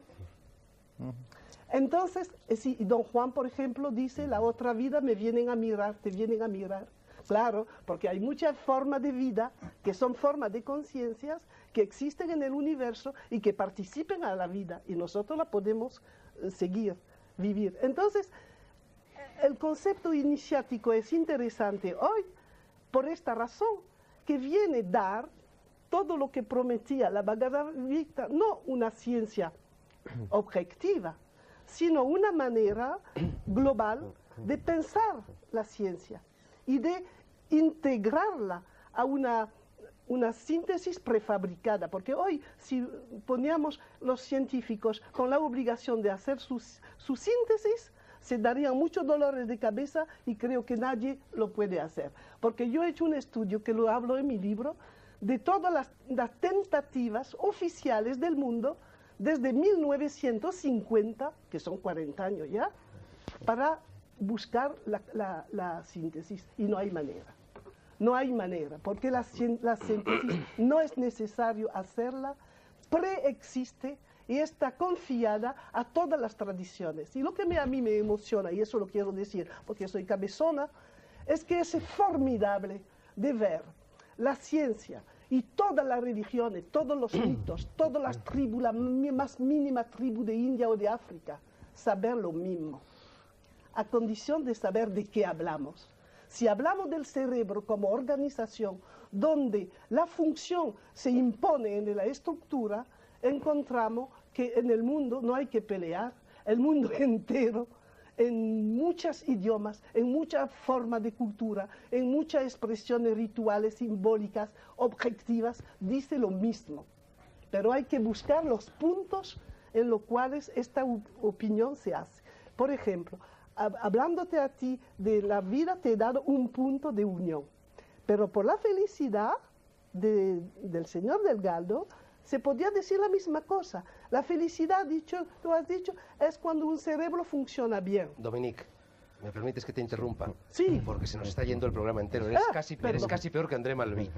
Entonces, y don Juan, por ejemplo, dice, la otra vida me vienen a mirar, te vienen a mirar. Claro, porque hay muchas formas de vida que son formas de conciencias que existen en el universo y que participen a la vida, y nosotros la podemos seguir, vivir. Entonces, el concepto iniciático es interesante hoy por esta razón, que viene a dar todo lo que prometía la Bhagavad Gita, no una ciencia objetiva, sino una manera global de pensar la ciencia y de integrarla a una síntesis prefabricada, porque hoy si poníamos los científicos con la obligación de hacer su síntesis, se darían muchos dolores de cabeza y creo que nadie lo puede hacer. Porque yo he hecho un estudio, que lo hablo en mi libro, de todas las tentativas oficiales del mundo desde 1950, que son 40 años ya, para buscar la síntesis, y no hay manera. No hay manera, porque la síntesis no es necesario hacerla, preexiste y está confiada a todas las tradiciones. Y lo que a mí me emociona, y eso lo quiero decir porque soy cabezona, es que es formidable de ver la ciencia y todas las religiones, todos los mitos, todas las tribus, la más mínima tribu de India o de África, saber lo mismo, a condición de saber de qué hablamos. Si hablamos del cerebro como organización, donde la función se impone en la estructura, encontramos que en el mundo no hay que pelear, el mundo entero, en muchos idiomas, en muchas formas de cultura, en muchas expresiones rituales, simbólicas, objetivas, dice lo mismo. Pero hay que buscar los puntos en los cuales esta opinión se hace. Por ejemplo, hablándote a ti de la vida, te he dado un punto de unión. Pero por la felicidad del señor Delgado, se podía decir la misma cosa. La felicidad, lo has dicho, es cuando un cerebro funciona bien. Dominique, ¿me permites que te interrumpa? Sí. Porque se nos está yendo el programa entero. Eres casi peor que André Malví.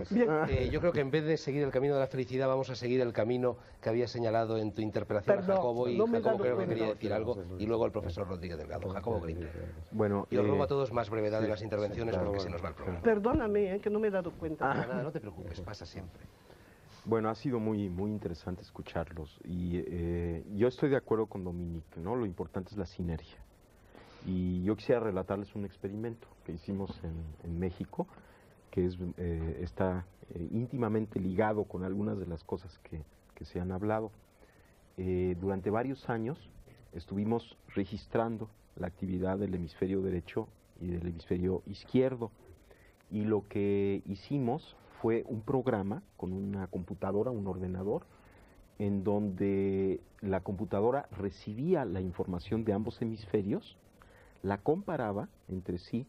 Yo creo que en vez de seguir el camino de la felicidad, vamos a seguir el camino que había señalado en tu interpelación a Jacobo. Y Jacobo creo que quería decir algo. Y luego el profesor Rodríguez Delgado. Jacobo Grimberg. Bueno, y os ruego a todos más brevedad en las intervenciones, porque se nos va el programa. Perdóname, que no me he dado cuenta. Nada, no te preocupes, pasa siempre. Bueno, ha sido muy interesante escucharlos. Y yo estoy de acuerdo con Dominique, ¿no? Lo importante es la sinergia. Y yo quisiera relatarles un experimento que hicimos en México, que está íntimamente ligado con algunas de las cosas que se han hablado. Durante varios años estuvimos registrando la actividad del hemisferio derecho y del hemisferio izquierdo. Y lo que hicimos fue un programa con una computadora, un ordenador, en donde la computadora recibía la información de ambos hemisferios, la comparaba entre sí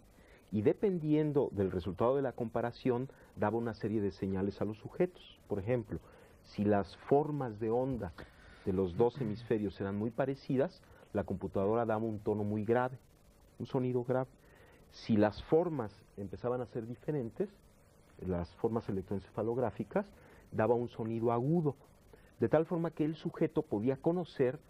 y dependiendo del resultado de la comparación daba una serie de señales a los sujetos. Por ejemplo, si las formas de onda de los dos hemisferios eran muy parecidas, la computadora daba un tono muy grave, un sonido grave. Si las formas empezaban a ser diferentes, las formas electroencefalográficas, daba un sonido agudo, de tal forma que el sujeto podía conocer,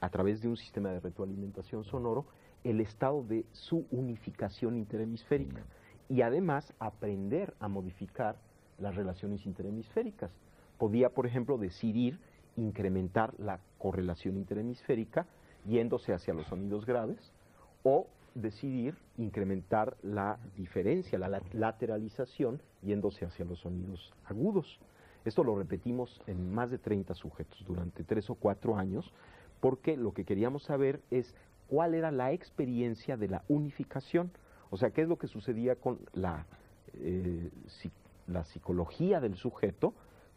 a través de un sistema de retroalimentación sonoro, el estado de su unificación interhemisférica y además aprender a modificar las relaciones interhemisféricas. Podía, por ejemplo, decidir incrementar la correlación interhemisférica yéndose hacia los sonidos graves o decidir incrementar la diferencia, la lateralización, yéndose hacia los sonidos agudos. Esto lo repetimos en más de 30 sujetos durante 3 o 4 años, porque lo que queríamos saber es cuál era la experiencia de la unificación, o sea, qué es lo que sucedía con la psicología del sujeto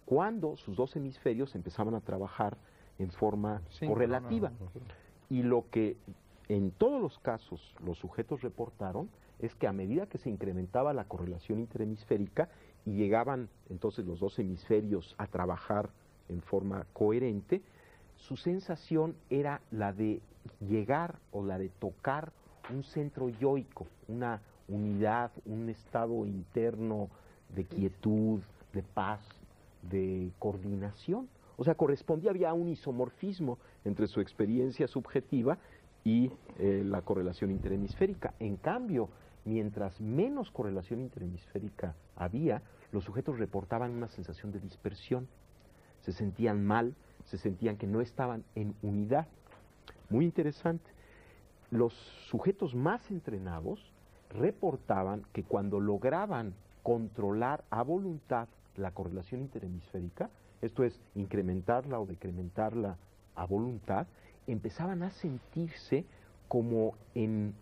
cuando sus dos hemisferios empezaban a trabajar en forma correlativa. Y lo que en todos los casos los sujetos reportaron es que a medida que se incrementaba la correlación interhemisférica y llegaban entonces los dos hemisferios a trabajar en forma coherente, su sensación era la de llegar o la de tocar un centro yoico, una unidad, un estado interno de quietud, de paz, de coordinación. O sea, había un isomorfismo entre su experiencia subjetiva y la correlación interhemisférica. En cambio, mientras menos correlación interhemisférica había, los sujetos reportaban una sensación de dispersión. Se sentían mal, se sentían que no estaban en unidad. Muy interesante. Los sujetos más entrenados reportaban que cuando lograban controlar a voluntad la correlación interhemisférica, esto es, incrementarla o decrementarla a voluntad, empezaban a sentirse como en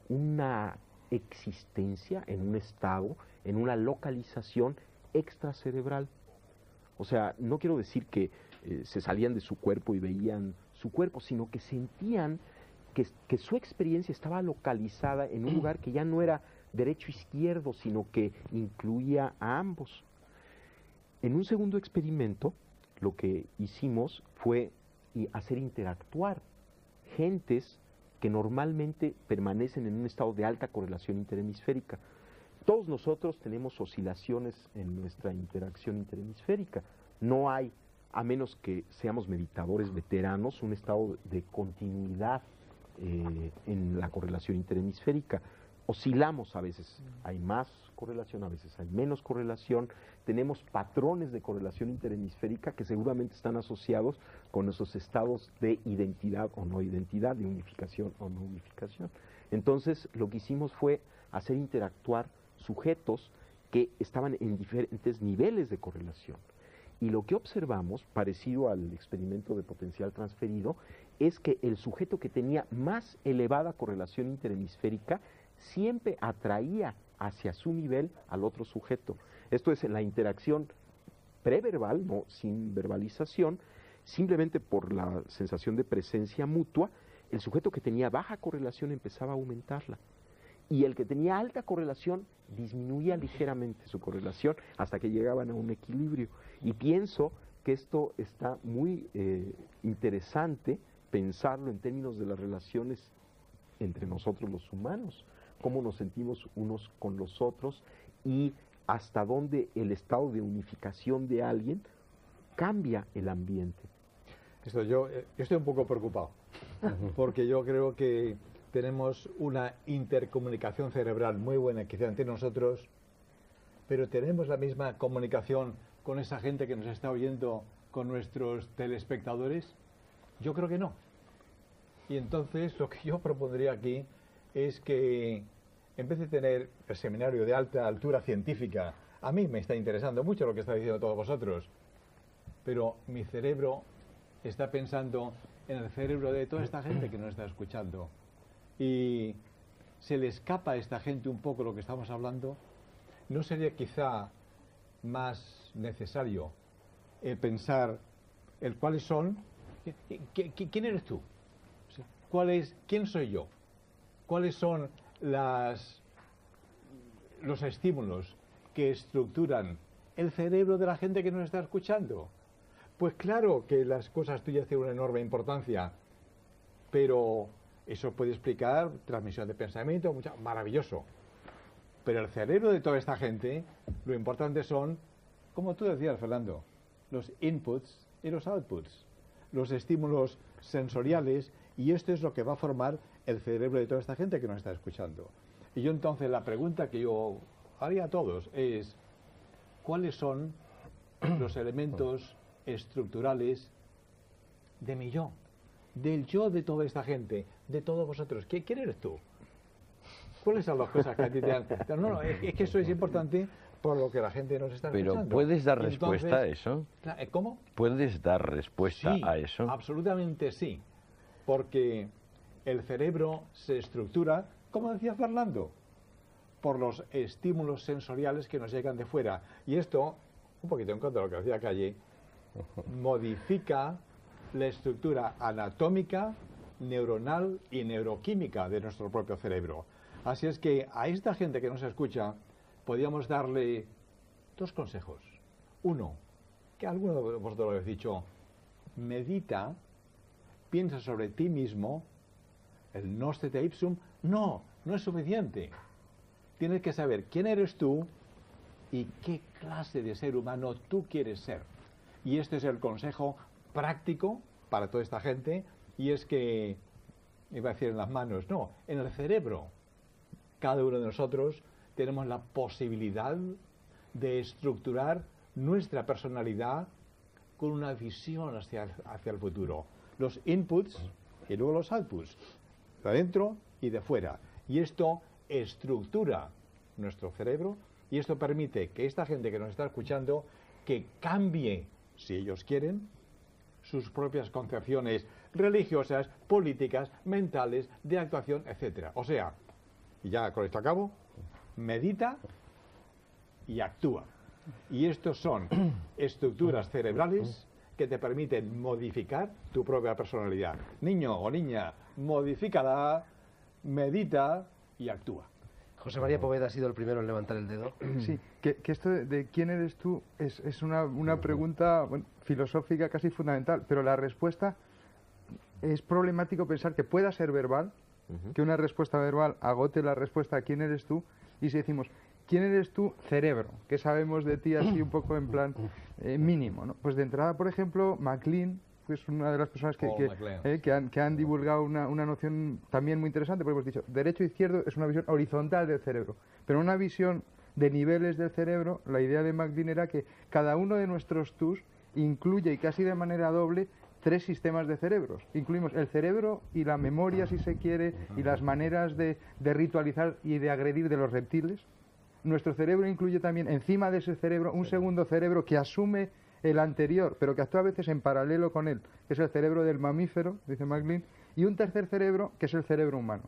una existencia, en un estado, en una localización extracerebral. O sea, no quiero decir que se salían de su cuerpo y veían su cuerpo, sino que sentían que su experiencia estaba localizada en un lugar que ya no era derecho-izquierdo, sino que incluía a ambos. En un segundo experimento, lo que hicimos fue hacer interactuar gentes que normalmente permanecen en un estado de alta correlación interhemisférica. Todos nosotros tenemos oscilaciones en nuestra interacción interhemisférica. No hay, a menos que seamos meditadores veteranos, un estado de continuidad en la correlación interhemisférica. Oscilamos, a veces hay más correlación, a veces hay menos correlación. Tenemos patrones de correlación interhemisférica que seguramente están asociados con esos estados de identidad o no identidad, de unificación o no unificación. Entonces, lo que hicimos fue hacer interactuar sujetos que estaban en diferentes niveles de correlación. Y lo que observamos, parecido al experimento de potencial transferido, es que el sujeto que tenía más elevada correlación interhemisférica siempre atraía hacia su nivel al otro sujeto. Esto es en la interacción preverbal, no sin verbalización, simplemente por la sensación de presencia mutua, el sujeto que tenía baja correlación empezaba a aumentarla. Y el que tenía alta correlación disminuía ligeramente su correlación hasta que llegaban a un equilibrio. Y pienso que esto está muy interesante pensarlo en términos de las relaciones entre nosotros los humanos, cómo nos sentimos unos con los otros y hasta dónde el estado de unificación de alguien cambia el ambiente. Yo estoy un poco preocupado, porque yo creo que tenemos una intercomunicación cerebral muy buena quizá entre nosotros, pero ¿tenemos la misma comunicación con esa gente que nos está oyendo, con nuestros telespectadores? Yo creo que no. Y entonces lo que yo propondría aquí es que, en vez de tener el seminario de alta altura científica, a mí me está interesando mucho lo que está diciendo todos vosotros, pero mi cerebro está pensando en el cerebro de toda esta gente que nos está escuchando. Y se le escapa a esta gente un poco lo que estamos hablando. ¿No sería quizá más necesario pensar el cuáles son? ¿Quién eres tú? ¿Quién soy yo? ¿Cuáles son los estímulos que estructuran el cerebro de la gente que nos está escuchando? Pues claro que las cosas tuyas tienen una enorme importancia, pero eso puede explicar transmisión de pensamiento, maravilloso. Pero el cerebro de toda esta gente, lo importante son, como tú decías, Fernando, los inputs y los outputs, los estímulos sensoriales, y esto es lo que va a formar el cerebro de toda esta gente que nos está escuchando. Y yo entonces la pregunta que yo haría a todos es, ¿cuáles son los elementos estructurales de mi yo? Del yo de toda esta gente, de todos vosotros. ¿Quién eres tú? ¿Cuáles son las cosas que a ti te dan? No, es que eso es importante por lo que la gente nos está escuchando. Pero ¿puedes dar respuesta a eso? ¿Cómo? ¿Puedes dar respuesta a eso? Absolutamente sí. Porque el cerebro se estructura, como decía Fernando, por los estímulos sensoriales que nos llegan de fuera. Y esto, un poquito en contra de lo que decía Calle, modifica la estructura anatómica, neuronal y neuroquímica de nuestro propio cerebro. Así es que a esta gente que nos escucha podríamos darle dos consejos. Uno, que alguno de vosotros lo habéis dicho, medita, piensa sobre ti mismo, el nostete ipsum. No es suficiente. Tienes que saber quién eres tú y qué clase de ser humano tú quieres ser. Y este es el consejo práctico para toda esta gente, y es que, iba a decir en las manos, no, en el cerebro. Cada uno de nosotros tenemos la posibilidad de estructurar nuestra personalidad con una visión hacia el futuro. Los inputs y luego los outputs, de adentro y de fuera. Y esto estructura nuestro cerebro, y esto permite que esta gente que nos está escuchando, que cambie, si ellos quieren, sus propias concepciones religiosas, políticas, mentales, de actuación, etc. O sea, y ya con esto acabo, medita y actúa. Y estos son estructuras cerebrales que te permiten modificar tu propia personalidad. Niño o niña, modifícala, medita y actúa. José María Poveda ha sido el primero en levantar el dedo. Sí, que esto de quién eres tú es una pregunta, bueno, filosófica casi fundamental, pero la respuesta es problemático pensar que pueda ser verbal, que una respuesta verbal agote la respuesta a quién eres tú, y si decimos quién eres tú, cerebro, ¿qué sabemos de ti así un poco en plan mínimo, ¿no? Pues de entrada, por ejemplo, MacLean, que es una de las personas que han divulgado una noción también muy interesante, porque hemos dicho, derecho e izquierdo es una visión horizontal del cerebro, pero una visión de niveles del cerebro. La idea de MacLean era que cada uno de nuestros tus incluye, y casi de manera doble, 3 sistemas de cerebros. Incluimos el cerebro y la memoria, si se quiere, y las maneras de ritualizar y de agredir de los reptiles. Nuestro cerebro incluye también, encima de ese cerebro, un segundo cerebro que asume el anterior, pero que actúa a veces en paralelo con él, que es el cerebro del mamífero, dice MacLean, y un tercer cerebro, que es el cerebro humano.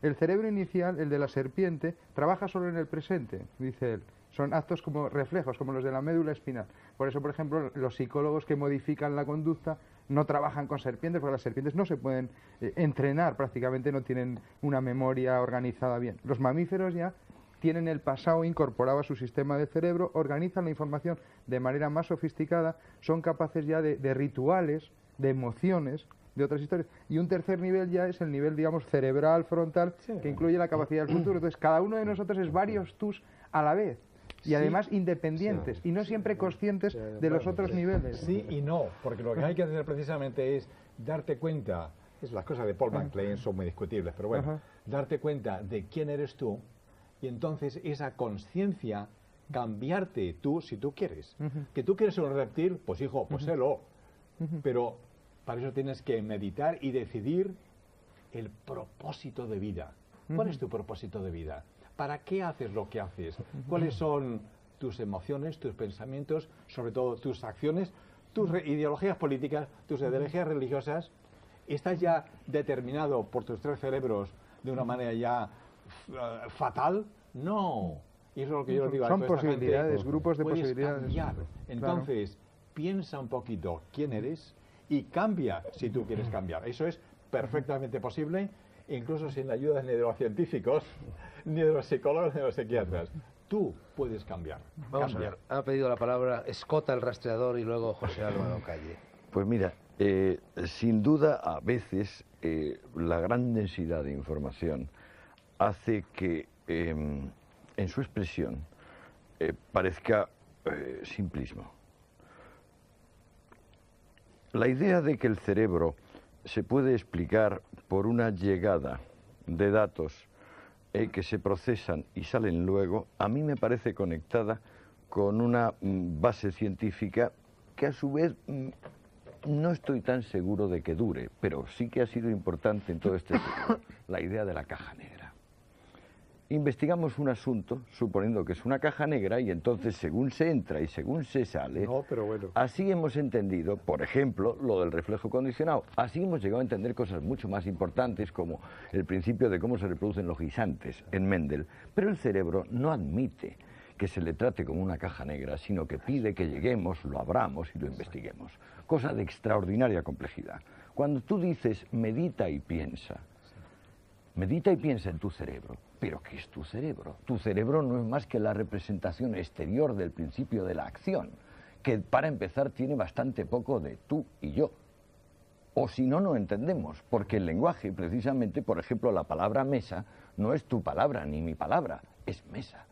El cerebro inicial, el de la serpiente, trabaja solo en el presente, dice él. Son actos como reflejos, como los de la médula espinal. Por eso, por ejemplo, los psicólogos que modifican la conducta no trabajan con serpientes, porque las serpientes no se pueden entrenar, prácticamente no tienen una memoria organizada bien. Los mamíferos ya tienen el pasado incorporado a su sistema de cerebro, organizan la información de manera más sofisticada, son capaces ya de rituales, de emociones, de otras historias. Y un tercer nivel ya es el nivel, digamos, cerebral, frontal, que incluye la capacidad del futuro. Entonces, cada uno de nosotros es varios tus a la vez. Y además independientes, y no siempre conscientes de los otros niveles. Sí y no, porque lo que hay que hacer precisamente es darte cuenta, las cosas de Paul MacLean son muy discutibles, pero bueno, darte cuenta de quién eres tú, y entonces esa conciencia, cambiarte tú si tú quieres. Que tú quieres ser un reptil, pues hijo, pues sélo. Pero para eso tienes que meditar y decidir el propósito de vida. ¿Cuál es tu propósito de vida? ¿Para qué haces lo que haces? ¿Cuáles son tus emociones, tus pensamientos, sobre todo tus acciones, tus ideologías políticas, tus ideologías religiosas? ¿Estás ya determinado por tus 3 cerebros de una manera ya fatal? No. Y eso es lo que yo digo a son toda esta posibilidades, gente. Grupos de Puedes posibilidades. Cambiar. Entonces, piensa un poquito quién eres y cambia si tú quieres cambiar. Eso es perfectamente posible, incluso sin la ayuda de neurocientíficos, ni de los psicólogos, ni de los psiquiatras. Tú puedes cambiar. Vamos a ver, ha pedido la palabra Escota, el rastreador, y luego José Álvaro Calle. Pues mira, sin duda a veces la gran densidad de información hace que en su expresión parezca simplismo. La idea de que el cerebro se puede explicar por una llegada de datos que se procesan y salen luego, a mí me parece conectada con una base científica que a su vez no estoy tan seguro de que dure, pero sí que ha sido importante en todo este tiempo, la idea de la caja negra. Investigamos un asunto suponiendo que es una caja negra y entonces según se entra y según se sale, así hemos entendido, por ejemplo, lo del reflejo condicionado. Así hemos llegado a entender cosas mucho más importantes como el principio de cómo se reproducen los guisantes en Mendel. Pero el cerebro no admite que se le trate como una caja negra, sino que pide que lleguemos, lo abramos y lo investiguemos. Cosa de extraordinaria complejidad. Cuando tú dices medita y piensa en tu cerebro. ¿Pero qué es tu cerebro? Tu cerebro no es más que la representación exterior del principio de la acción, que para empezar tiene bastante poco de tú y yo. O si no, no entendemos, porque el lenguaje, precisamente, por ejemplo, la palabra mesa, no es tu palabra ni mi palabra, es mesa.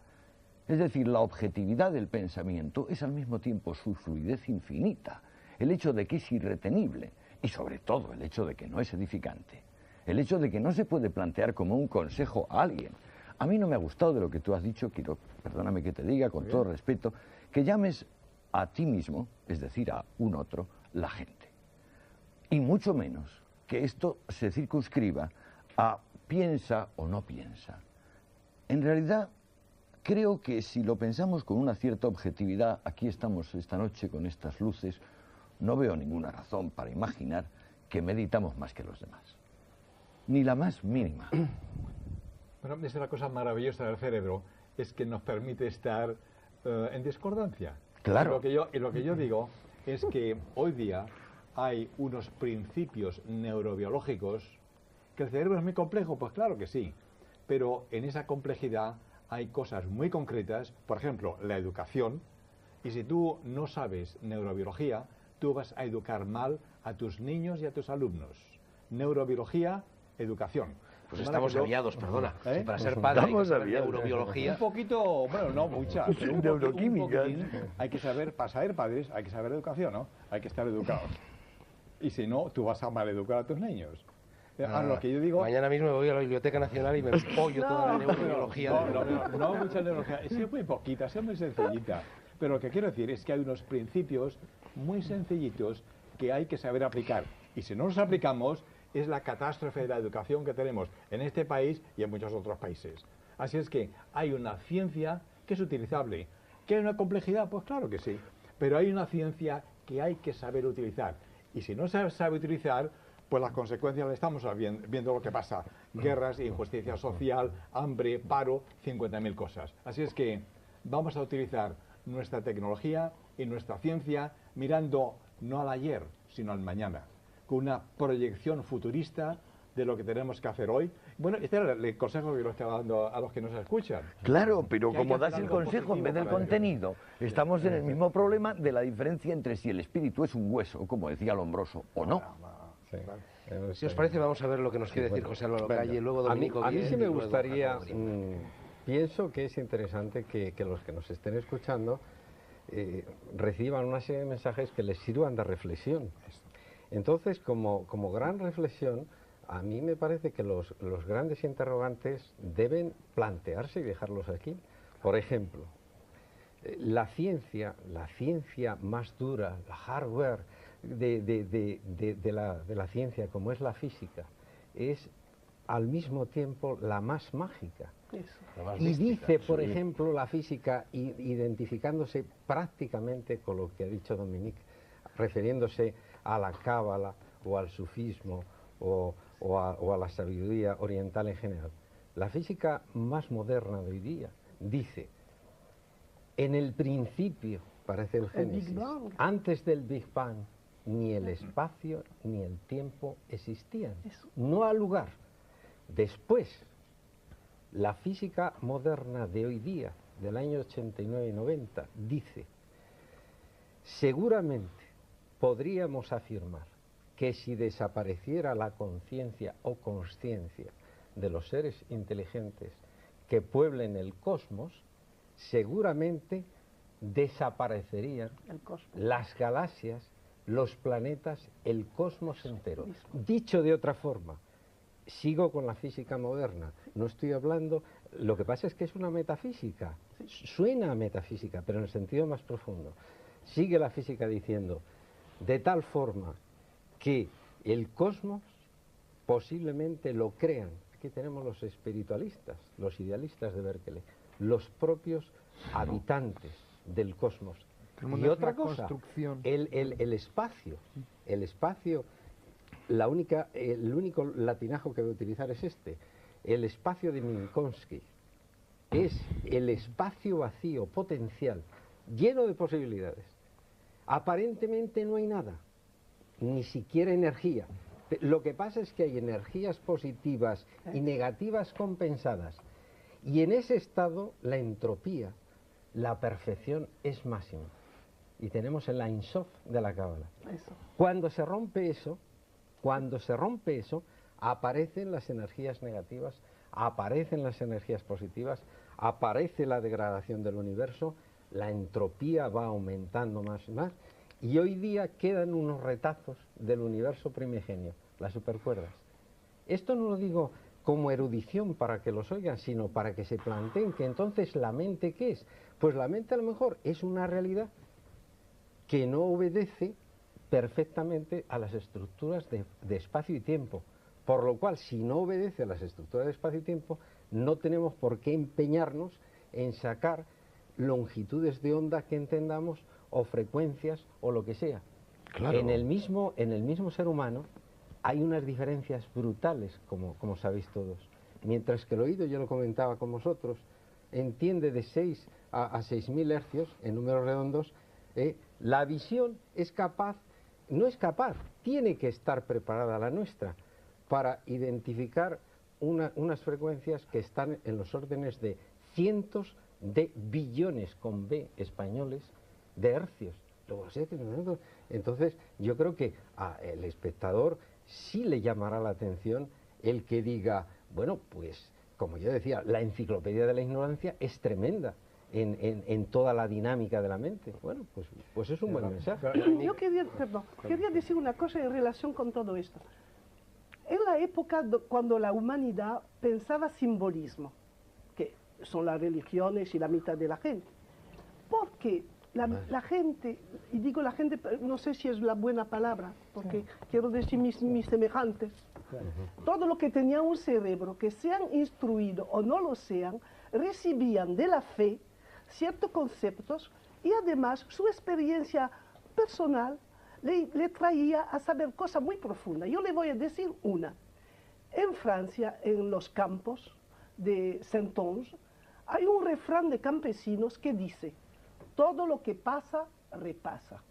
Es decir, la objetividad del pensamiento es al mismo tiempo su fluidez infinita, el hecho de que es irretenible y sobre todo el hecho de que no es edificante, el hecho de que no se puede plantear como un consejo a alguien. A mí no me ha gustado de lo que tú has dicho, quiero, perdóname que te diga con todo respeto, que llames a ti mismo, es decir, a un otro, la gente. Y mucho menos que esto se circunscriba a piensa o no piensa. En realidad, creo que si lo pensamos con una cierta objetividad, aquí estamos esta noche con estas luces, no veo ninguna razón para imaginar que meditamos más que los demás. Ni la más mínima. Bueno, es la cosa maravillosa del cerebro, es que nos permite estar en discordancia. Claro. Y lo que yo digo es que hoy día hay unos principios neurobiológicos que el cerebro es muy complejo, pues claro que sí, pero en esa complejidad hay cosas muy concretas, por ejemplo, la educación, y si tú no sabes neurobiología, tú vas a educar mal a tus niños y a tus alumnos. Neurobiología, educación. Pues estamos aliados, perdona. ¿Eh? Para ser padre hay que saber aliados. neurobiología. Un poquito, bueno, no mucha, pero un Neuroquímica. poquitín, hay que saber, para ser padres, hay que saber educación, ¿no? Hay que estar educados. Y si no, tú vas a maleducar a tus niños. A lo que yo digo... Mañana mismo me voy a la Biblioteca Nacional y me pollo toda la neurobiología. No mucha neurología, es muy poquita, es muy sencillita. Pero lo que quiero decir es que hay unos principios muy sencillitos que hay que saber aplicar. Y si no los aplicamos, es la catástrofe de la educación que tenemos en este país y en muchos otros países. Así es que hay una ciencia que es utilizable. ¿Que hay una complejidad? Pues claro que sí. Pero hay una ciencia que hay que saber utilizar. Y si no se sabe utilizar, pues las consecuencias le estamos viendo lo que pasa. Guerras, injusticia social, hambre, paro, 50.000 cosas. Así es que vamos a utilizar nuestra tecnología y nuestra ciencia mirando no al ayer, sino al mañana, con una proyección futurista de lo que tenemos que hacer hoy. Bueno, este era el consejo que lo estaba dando a los que nos escuchan. Claro, pero Que hay como que hacer das el algo consejo en vez del positivo para contenido, estamos en el mismo problema de la diferencia entre si el espíritu es un hueso, como decía Lombroso, o no. Sí. Si os parece, vamos a ver lo que nos quiere decir José Álvaro Calle, luego Dominico a mí Guillén sí y me luego gustaría, Jacobo Grinberg. pienso que es interesante que los que nos estén escuchando reciban una serie de mensajes que les sirvan de reflexión. Entonces, como gran reflexión, a mí me parece que los grandes interrogantes deben plantearse y dejarlos aquí. Por ejemplo, la ciencia más dura, la hardware de la ciencia, como es la física, es al mismo tiempo la más mágica. Y dice, por ejemplo, la física, identificándose prácticamente con lo que ha dicho Dominique, refiriéndose a la cábala o al sufismo o a la sabiduría oriental en general. La física más moderna de hoy día dice, en el principio, parece el Génesis, antes del Big Bang, ni el espacio ni el tiempo existían. No ha lugar. Después, la física moderna de hoy día, del año 89 y 90, dice, seguramente podríamos afirmar que si desapareciera la conciencia o consciencia de los seres inteligentes que pueblen el cosmos, seguramente desaparecerían las galaxias, los planetas, el cosmos entero. Dicho de otra forma, sigo con la física moderna, no estoy hablando, lo que pasa es que es una metafísica, suena a metafísica, pero en el sentido más profundo. Sigue la física diciendo, de tal forma que el cosmos posiblemente lo crean, aquí tenemos los espiritualistas, los idealistas de Berkeley, los propios habitantes del cosmos. Y otra cosa, el espacio, el único latinajo que voy a utilizar es este, el espacio de Minkowski, es el espacio vacío, potencial, lleno de posibilidades. Aparentemente no hay nada, ni siquiera energía. Lo que pasa es que hay energías positivas y negativas compensadas. Y en ese estado, la entropía, la perfección es máxima. Y tenemos el Ein Sof de la Cábala. Cuando se rompe eso, aparecen las energías negativas, aparecen las energías positivas, aparece la degradación del universo, la entropía va aumentando más y más, y hoy día quedan unos retazos del universo primigenio, las supercuerdas. Esto no lo digo como erudición para que los oigan, sino para que se planteen que entonces la mente, ¿qué es? Pues la mente a lo mejor es una realidad que no obedece perfectamente a las estructuras de espacio y tiempo, por lo cual si no obedece a las estructuras de espacio y tiempo, no tenemos por qué empeñarnos en sacar longitudes de onda que entendamos o frecuencias o lo que sea. Claro. En el mismo ser humano hay unas diferencias brutales, como sabéis todos. Mientras que el oído, yo lo comentaba con vosotros, entiende de 6 a 6.000 hercios en números redondos, la visión es capaz, no es capaz, tiene que estar preparada la nuestra para identificar unas frecuencias que están en los órdenes de cientos de billones, con B, españoles, de hercios. Entonces, yo creo que al espectador sí le llamará la atención el que diga, bueno, pues, como yo decía, la enciclopedia de la ignorancia es tremenda en toda la dinámica de la mente. Bueno, pues es un buen mensaje. Yo quería decir una cosa en relación con todo esto. En la época cuando la humanidad pensaba simbolismo, que son las religiones y la mitad de la gente, porque la gente, y digo la gente, no sé si es la buena palabra, porque quiero decir mis semejantes, todo lo que tenía un cerebro, que sean instruidos o no lo sean, recibían de la fe ciertos conceptos y además su experiencia personal le traía a saber cosas muy profundas. Yo le voy a decir una. En Francia, en los campos de Saintonge, hay un refrán de campesinos que dice: todo lo que pasa, repasa.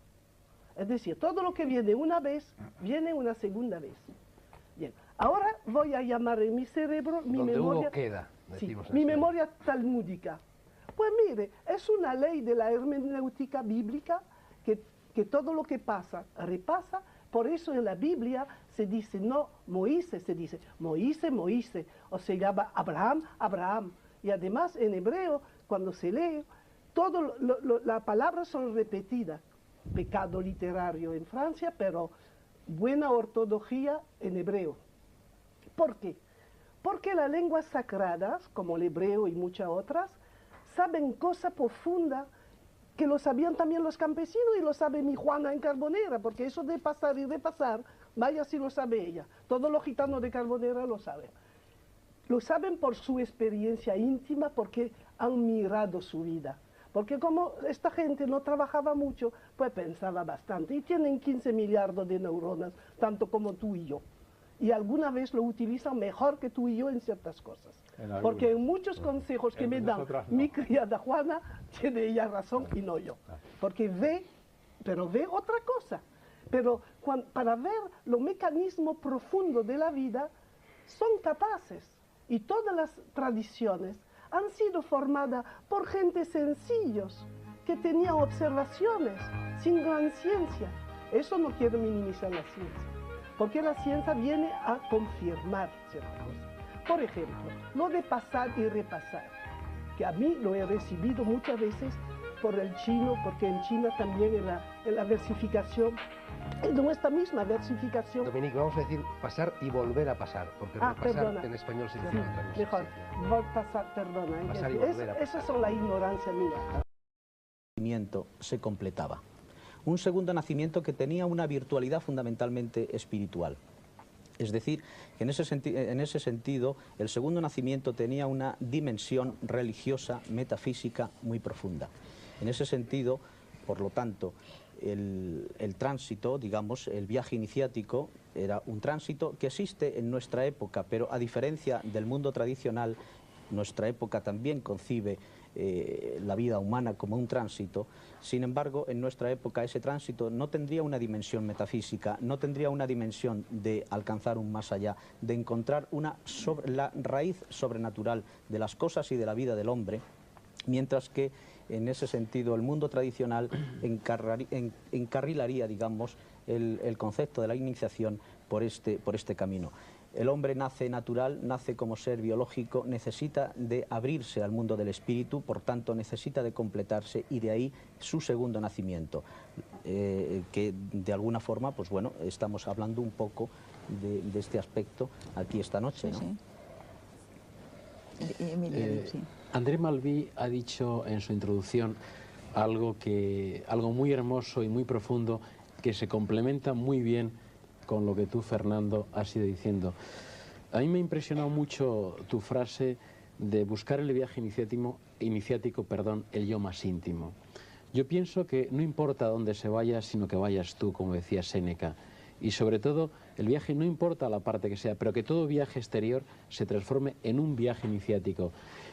Es decir, todo lo que viene una vez, viene una segunda vez. Bien, ahora voy a llamar en mi cerebro mi memoria... Hubo queda, decimos sí, mi memoria talmúdica. Pues mire, es una ley de la hermenéutica bíblica que todo lo que pasa, repasa. Por eso en la Biblia se dice no Moisés, se dice Moisés, Moisés, o se llama Abraham, Abraham. Y además en hebreo, cuando se lee, las palabras son repetidas. Pecado literario en Francia, pero buena ortografía en hebreo. ¿Por qué? Porque las lenguas sagradas, como el hebreo y muchas otras, saben cosas profundas que lo sabían también los campesinos y lo sabe mi Juana en Carbonera, porque eso de pasar y repasar, vaya si lo sabe ella. Todos los gitanos de Carbonera lo saben. Lo saben por su experiencia íntima, porque han mirado su vida. Porque como esta gente no trabajaba mucho, pues pensaba bastante. Y tienen 15 millardos de neuronas, tanto como tú y yo. Y alguna vez lo utilizan mejor que tú y yo en ciertas cosas. Porque en muchos consejos que me dan mi criada Juana, tiene ella razón y no yo. Porque ve otra cosa. Pero para ver los mecanismos profundos de la vida, son capaces. Y todas las tradiciones han sido formadas por gente sencillos, que tenían observaciones, sin gran ciencia. Eso no quiero minimizar la ciencia, porque la ciencia viene a confirmar ciertas cosas. Por ejemplo, lo de pasar y repasar, que a mí lo he recibido muchas veces por el chino, porque en China también en la versificación, en nuestra misma versificación... Dominique, vamos a decir pasar y volver a pasar, porque repasar perdona. en español significa otra cosa. Mejor, Sí. pasar, perdona. Pasar y volver a pasar. Esas son la ignorancia mía. El nacimiento se completaba. Un segundo nacimiento que tenía una virtualidad fundamentalmente espiritual. Es decir, que en ese sentido el segundo nacimiento tenía una dimensión religiosa, metafísica muy profunda. En ese sentido, por lo tanto, el tránsito, digamos, el viaje iniciático, era un tránsito que existe en nuestra época, pero a diferencia del mundo tradicional, Nuestra época también concibe la vida humana como un tránsito. Sin embargo, en nuestra época ese tránsito no tendría una dimensión metafísica, no tendría una dimensión de alcanzar un más allá, de encontrar la raíz sobrenatural de las cosas y de la vida del hombre, mientras que en ese sentido el mundo tradicional encarrilaría, digamos, el concepto de la iniciación por este camino. El hombre nace natural, nace como ser biológico, necesita de abrirse al mundo del espíritu, por tanto necesita de completarse, y de ahí su segundo nacimiento, que de alguna forma, pues bueno, estamos hablando un poco de este aspecto aquí esta noche, ¿no? Sí. Emilio, sí. André Malví ha dicho en su introducción algo muy hermoso y muy profundo, que se complementa muy bien con lo que tú, Fernando, has ido diciendo. A mí me ha impresionado mucho tu frase de buscar el viaje iniciático, el yo más íntimo. Yo pienso que no importa dónde se vaya, sino que vayas tú, como decía Séneca. Y sobre todo, el viaje no importa la parte que sea, pero que todo viaje exterior se transforme en un viaje iniciático.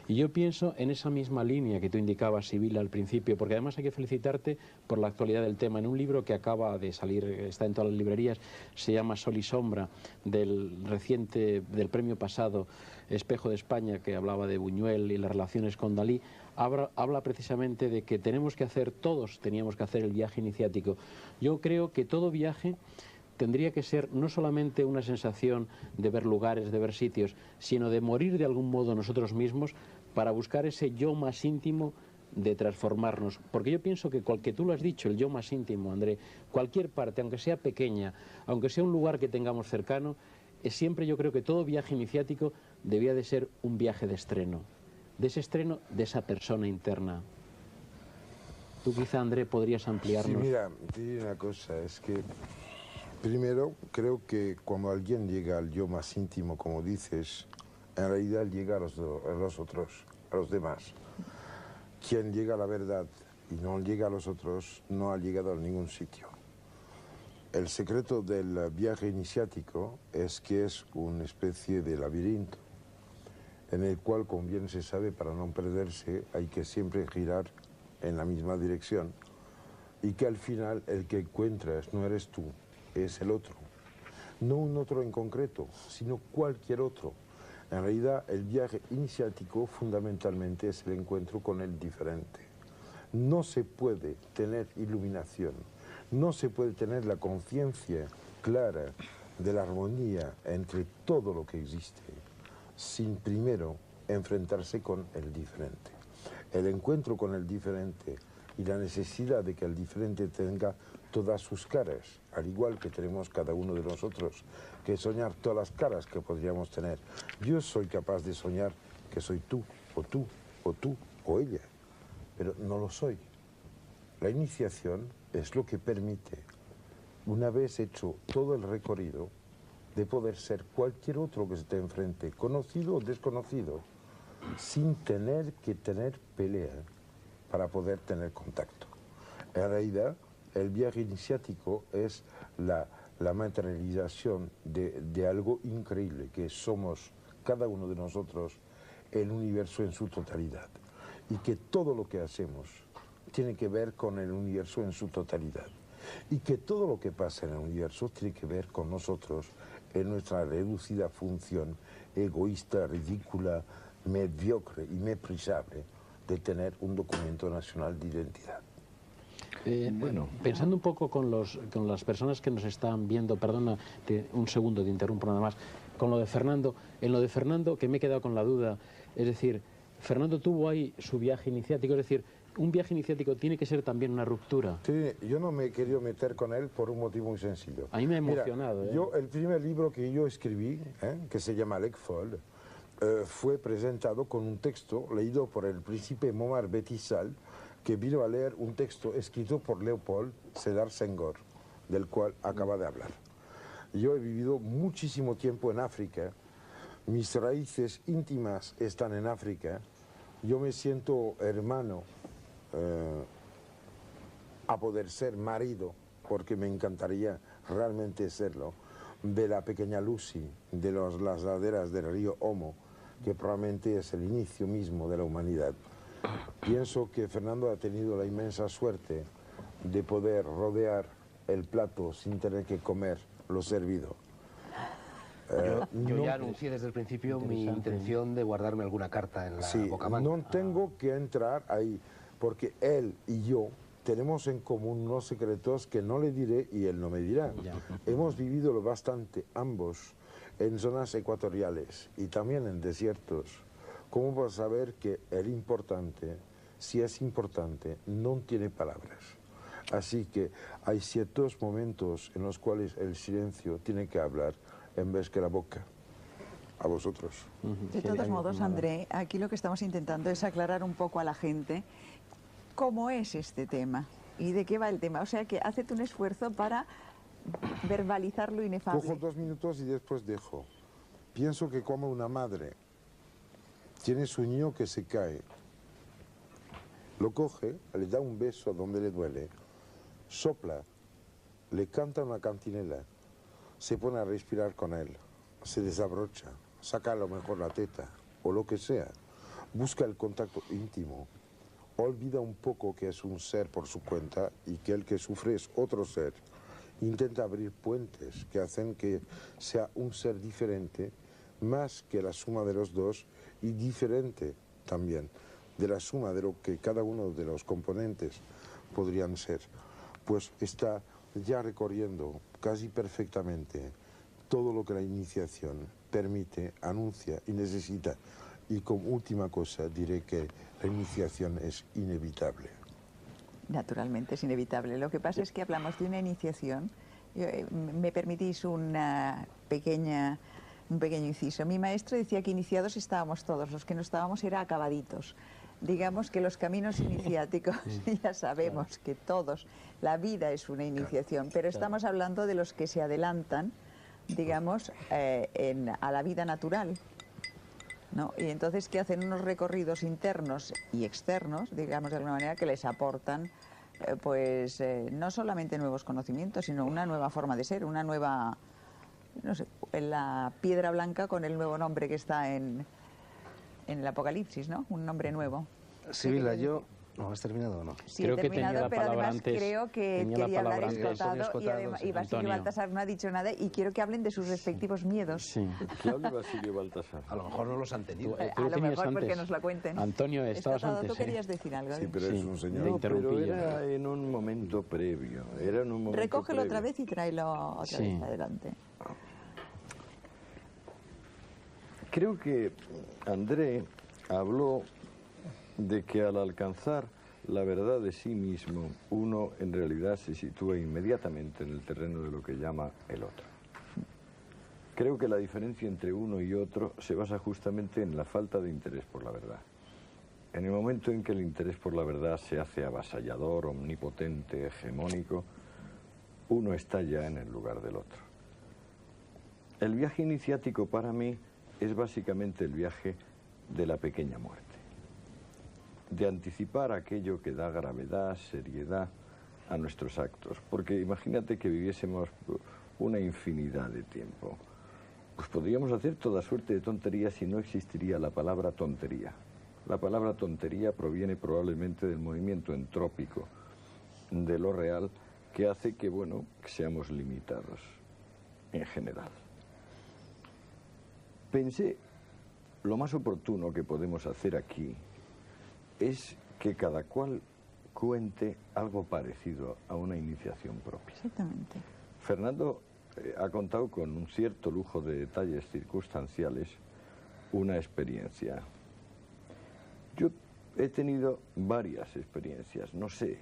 Y yo pienso en esa misma línea que tú indicabas, Sibila, al principio, porque además hay que felicitarte por la actualidad del tema. En un libro que acaba de salir, está en todas las librerías, se llama Sol y Sombra, del premio pasado Espejo de España, que hablaba de Buñuel y las relaciones con Dalí, habla precisamente de que todos teníamos que hacer el viaje iniciático. Yo creo que todo viaje tendría que ser no solamente una sensación de ver lugares, de ver sitios, sino de morir de algún modo nosotros mismos para buscar ese yo más íntimo, de transformarnos. Porque yo pienso que tú lo has dicho, el yo más íntimo, André, cualquier parte, aunque sea pequeña, aunque sea un lugar que tengamos cercano, siempre yo creo que todo viaje iniciático debía de ser un viaje de estreno, de ese estreno de esa persona interna. Tú quizá, André, podrías ampliarnos. Sí, mira, te digo una cosa, es que primero, creo que cuando alguien llega al yo más íntimo, como dices, en realidad llega a los otros, a los demás. Quien llega a la verdad y no llega a los otros, no ha llegado a ningún sitio. El secreto del viaje iniciático es que es una especie de laberinto, en el cual, como bien se sabe, para no perderse, hay que siempre girar en la misma dirección, y que al final el que encuentras no eres tú, es el otro. No un otro en concreto, sino cualquier otro. En realidad, el viaje iniciático fundamentalmente es el encuentro con el diferente. No se puede tener iluminación, no se puede tener la conciencia clara de la armonía entre todo lo que existe, sin primero enfrentarse con el diferente. El encuentro con el diferente y la necesidad de que el diferente tenga todas sus caras, al igual que tenemos cada uno de nosotros que soñar todas las caras que podríamos tener. Yo soy capaz de soñar que soy tú, o tú, o tú, o ella, pero no lo soy. La iniciación es lo que permite, una vez hecho todo el recorrido, de poder ser cualquier otro que se te enfrente, conocido o desconocido, sin tener que tener pelea para poder tener contacto. En realidad, el viaje iniciático es la materialización de algo increíble, que somos cada uno de nosotros el universo en su totalidad, y que todo lo que hacemos tiene que ver con el universo en su totalidad, y que todo lo que pasa en el universo tiene que ver con nosotros en nuestra reducida función egoísta, ridícula, mediocre y meprisable de tener un documento nacional de identidad. Bueno, pensando un poco con las personas que nos están viendo, perdona un segundo, te interrumpo nada más, con lo de Fernando, en lo de Fernando que me he quedado con la duda, es decir, Fernando tuvo ahí su viaje iniciático, es decir, un viaje iniciático tiene que ser también una ruptura. Sí, yo no me he querido meter con él por un motivo muy sencillo. A mí me ha emocionado. Mira, el primer libro que yo escribí, que se llama L'Ecfol, fue presentado con un texto leído por el príncipe Momar Bettisal, que vino a leer un texto escrito por Leopold Sédar Senghor, del cual acaba de hablar. Yo he vivido muchísimo tiempo en África, mis raíces íntimas están en África, yo me siento hermano a poder ser marido, porque me encantaría realmente serlo, de la pequeña Lucy, de las laderas del río Omo, que probablemente es el inicio mismo de la humanidad. Pienso que Fernando ha tenido la inmensa suerte de poder rodear el plato sin tener que comer lo servido. Yo ya anuncié desde el principio mi intención de guardarme alguna carta en la bocamanga. No tengo que entrar ahí, porque él y yo tenemos en común unos secretos que no le diré y él no me dirá. Hemos vivido lo bastante ambos en zonas ecuatoriales y también en desiertos, como para saber que el importante, si es importante, no tiene palabras. Así que hay ciertos momentos en los cuales el silencio tiene que hablar en vez que la boca. A vosotros. De todos modos, André, aquí lo que estamos intentando es aclarar un poco a la gente cómo es este tema y de qué va el tema. O sea que haced un esfuerzo para verbalizar lo inefable. Cojo 2 minutos y después dejo. Pienso que como una madre tiene su niño que se cae, lo coge, le da un beso donde le duele, sopla, le canta una cantinela, se pone a respirar con él, se desabrocha, saca a lo mejor la teta o lo que sea, busca el contacto íntimo, olvida un poco que es un ser por su cuenta y que el que sufre es otro ser, intenta abrir puentes que hacen que sea un ser diferente, más que la suma de los dos y diferente también de la suma de lo que cada uno de los componentes podrían ser, pues está ya recorriendo casi perfectamente todo lo que la iniciación permite, anuncia y necesita. Y como última cosa diré que la iniciación es inevitable. Naturalmente es inevitable. Lo que pasa es que hablamos de una iniciación. ¿Me permitís un pequeño inciso? Mi maestro decía que iniciados estábamos todos, los que no estábamos era acabaditos. Digamos que los caminos iniciáticos, ya sabemos que todos, la vida es una iniciación, pero estamos hablando de los que se adelantan, digamos, a la vida natural, ¿no? Y entonces que hacen unos recorridos internos y externos, digamos de alguna manera, que les aportan, no solamente nuevos conocimientos, sino una nueva forma de ser, una nueva, no sé, la piedra blanca con el nuevo nombre que está en el Apocalipsis, ¿no? Un nombre nuevo. Sibila, yo... ¿No has terminado o no? Sí, creo he terminado, pero además antes, creo que quería hablar Escotado y Basilio Baltasar no ha dicho nada y quiero que hablen de sus respectivos miedos. Sí. ¿Qué habla Basilio Baltasar? A lo mejor no los han tenido. A lo mejor porque nos lo cuenten. Antonio, estabas Escotado, antes. ¿tú querías decir algo? Sí, pero es un señor. No, pero era en un momento previo. Era en un momento Recógelo previo. otra vez y tráelo otra vez adelante. Creo que André habló de que al alcanzar la verdad de sí mismo, uno en realidad se sitúa inmediatamente en el terreno de lo que llama el otro. Creo que la diferencia entre uno y otro se basa justamente en la falta de interés por la verdad. En el momento en que el interés por la verdad se hace avasallador, omnipotente, hegemónico, uno está ya en el lugar del otro. El viaje iniciático para mí es básicamente el viaje de la pequeña muerte, de anticipar aquello que da gravedad, seriedad a nuestros actos. Porque imagínate que viviésemos una infinidad de tiempo. Pues podríamos hacer toda suerte de tonterías y no existiría la palabra tontería. La palabra tontería proviene probablemente del movimiento entrópico de lo real que hace que, bueno, que seamos limitados en general. Pensé, lo más oportuno que podemos hacer aquí es que cada cual cuente algo parecido a una iniciación propia. Exactamente. Fernando ha contado con un cierto lujo de detalles circunstanciales una experiencia. Yo he tenido varias experiencias, no sé,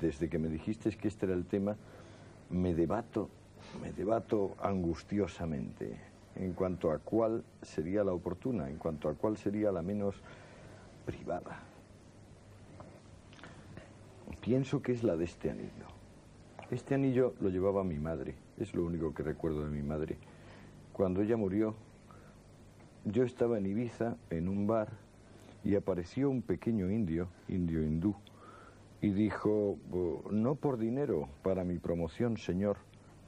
desde que me dijiste que este era el tema, me debato angustiosamente en cuanto a cuál sería la oportuna, en cuanto a cuál sería la menos privada. Pienso que es la de este anillo. Este anillo lo llevaba mi madre, es lo único que recuerdo de mi madre. Cuando ella murió, yo estaba en Ibiza, en un bar, y apareció un pequeño indio hindú, y dijo, no por dinero, para mi promoción, señor,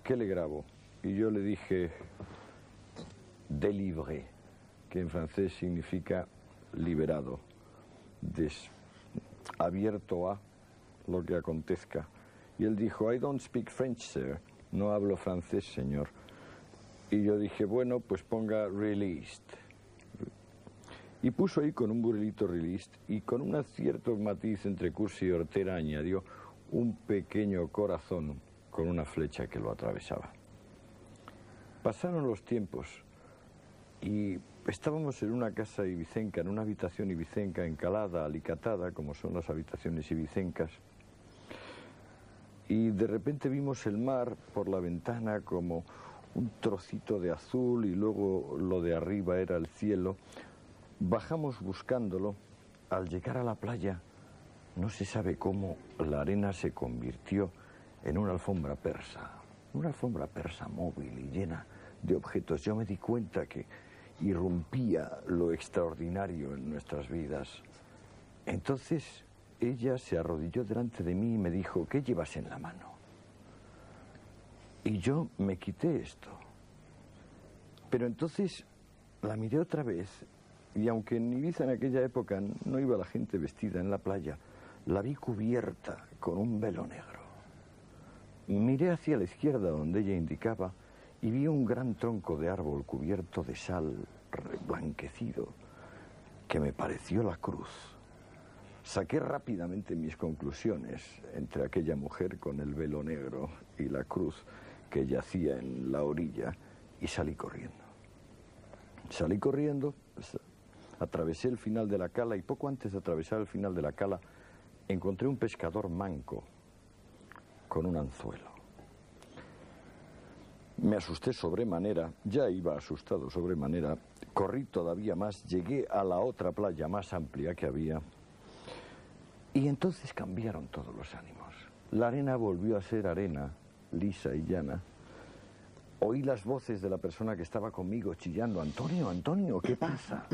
¿qué le grabo? Y yo le dije, délivré, que en francés significa liberado, abierto a lo que acontezca. Y él dijo, I don't speak French, sir. No hablo francés, señor. Y yo dije, bueno, pues ponga released. Y puso ahí con un burlito released y con un cierto matiz entre cursi y hortera añadió un pequeño corazón con una flecha que lo atravesaba. Pasaron los tiempos y estábamos en una casa ibicenca, en una habitación ibicenca encalada, alicatada, como son las habitaciones ibicencas. Y de repente vimos el mar por la ventana como un trocito de azul y luego lo de arriba era el cielo. Bajamos buscándolo. Al llegar a la playa, no se sabe cómo la arena se convirtió en una alfombra persa móvil y llena de objetos. Yo me di cuenta que irrumpía lo extraordinario en nuestras vidas. Entonces ella se arrodilló delante de mí y me dijo, ¿qué llevas en la mano? Y yo me quité esto. Pero entonces la miré otra vez y aunque en Ibiza en aquella época no iba la gente vestida en la playa, la vi cubierta con un velo negro. Miré hacia la izquierda donde ella indicaba y vi un gran tronco de árbol cubierto de sal, reblanquecido, que me pareció la cruz. Saqué rápidamente mis conclusiones entre aquella mujer con el velo negro y la cruz que yacía en la orilla y salí corriendo. Salí corriendo, atravesé el final de la cala y poco antes de atravesar el final de la cala encontré un pescador manco con un anzuelo. Me asusté sobremanera, ya iba asustado sobremanera, corrí todavía más, llegué a la otra playa más amplia que había y entonces cambiaron todos los ánimos. La arena volvió a ser arena, lisa y llana. Oí las voces de la persona que estaba conmigo chillando, Antonio, Antonio, ¿qué pasa?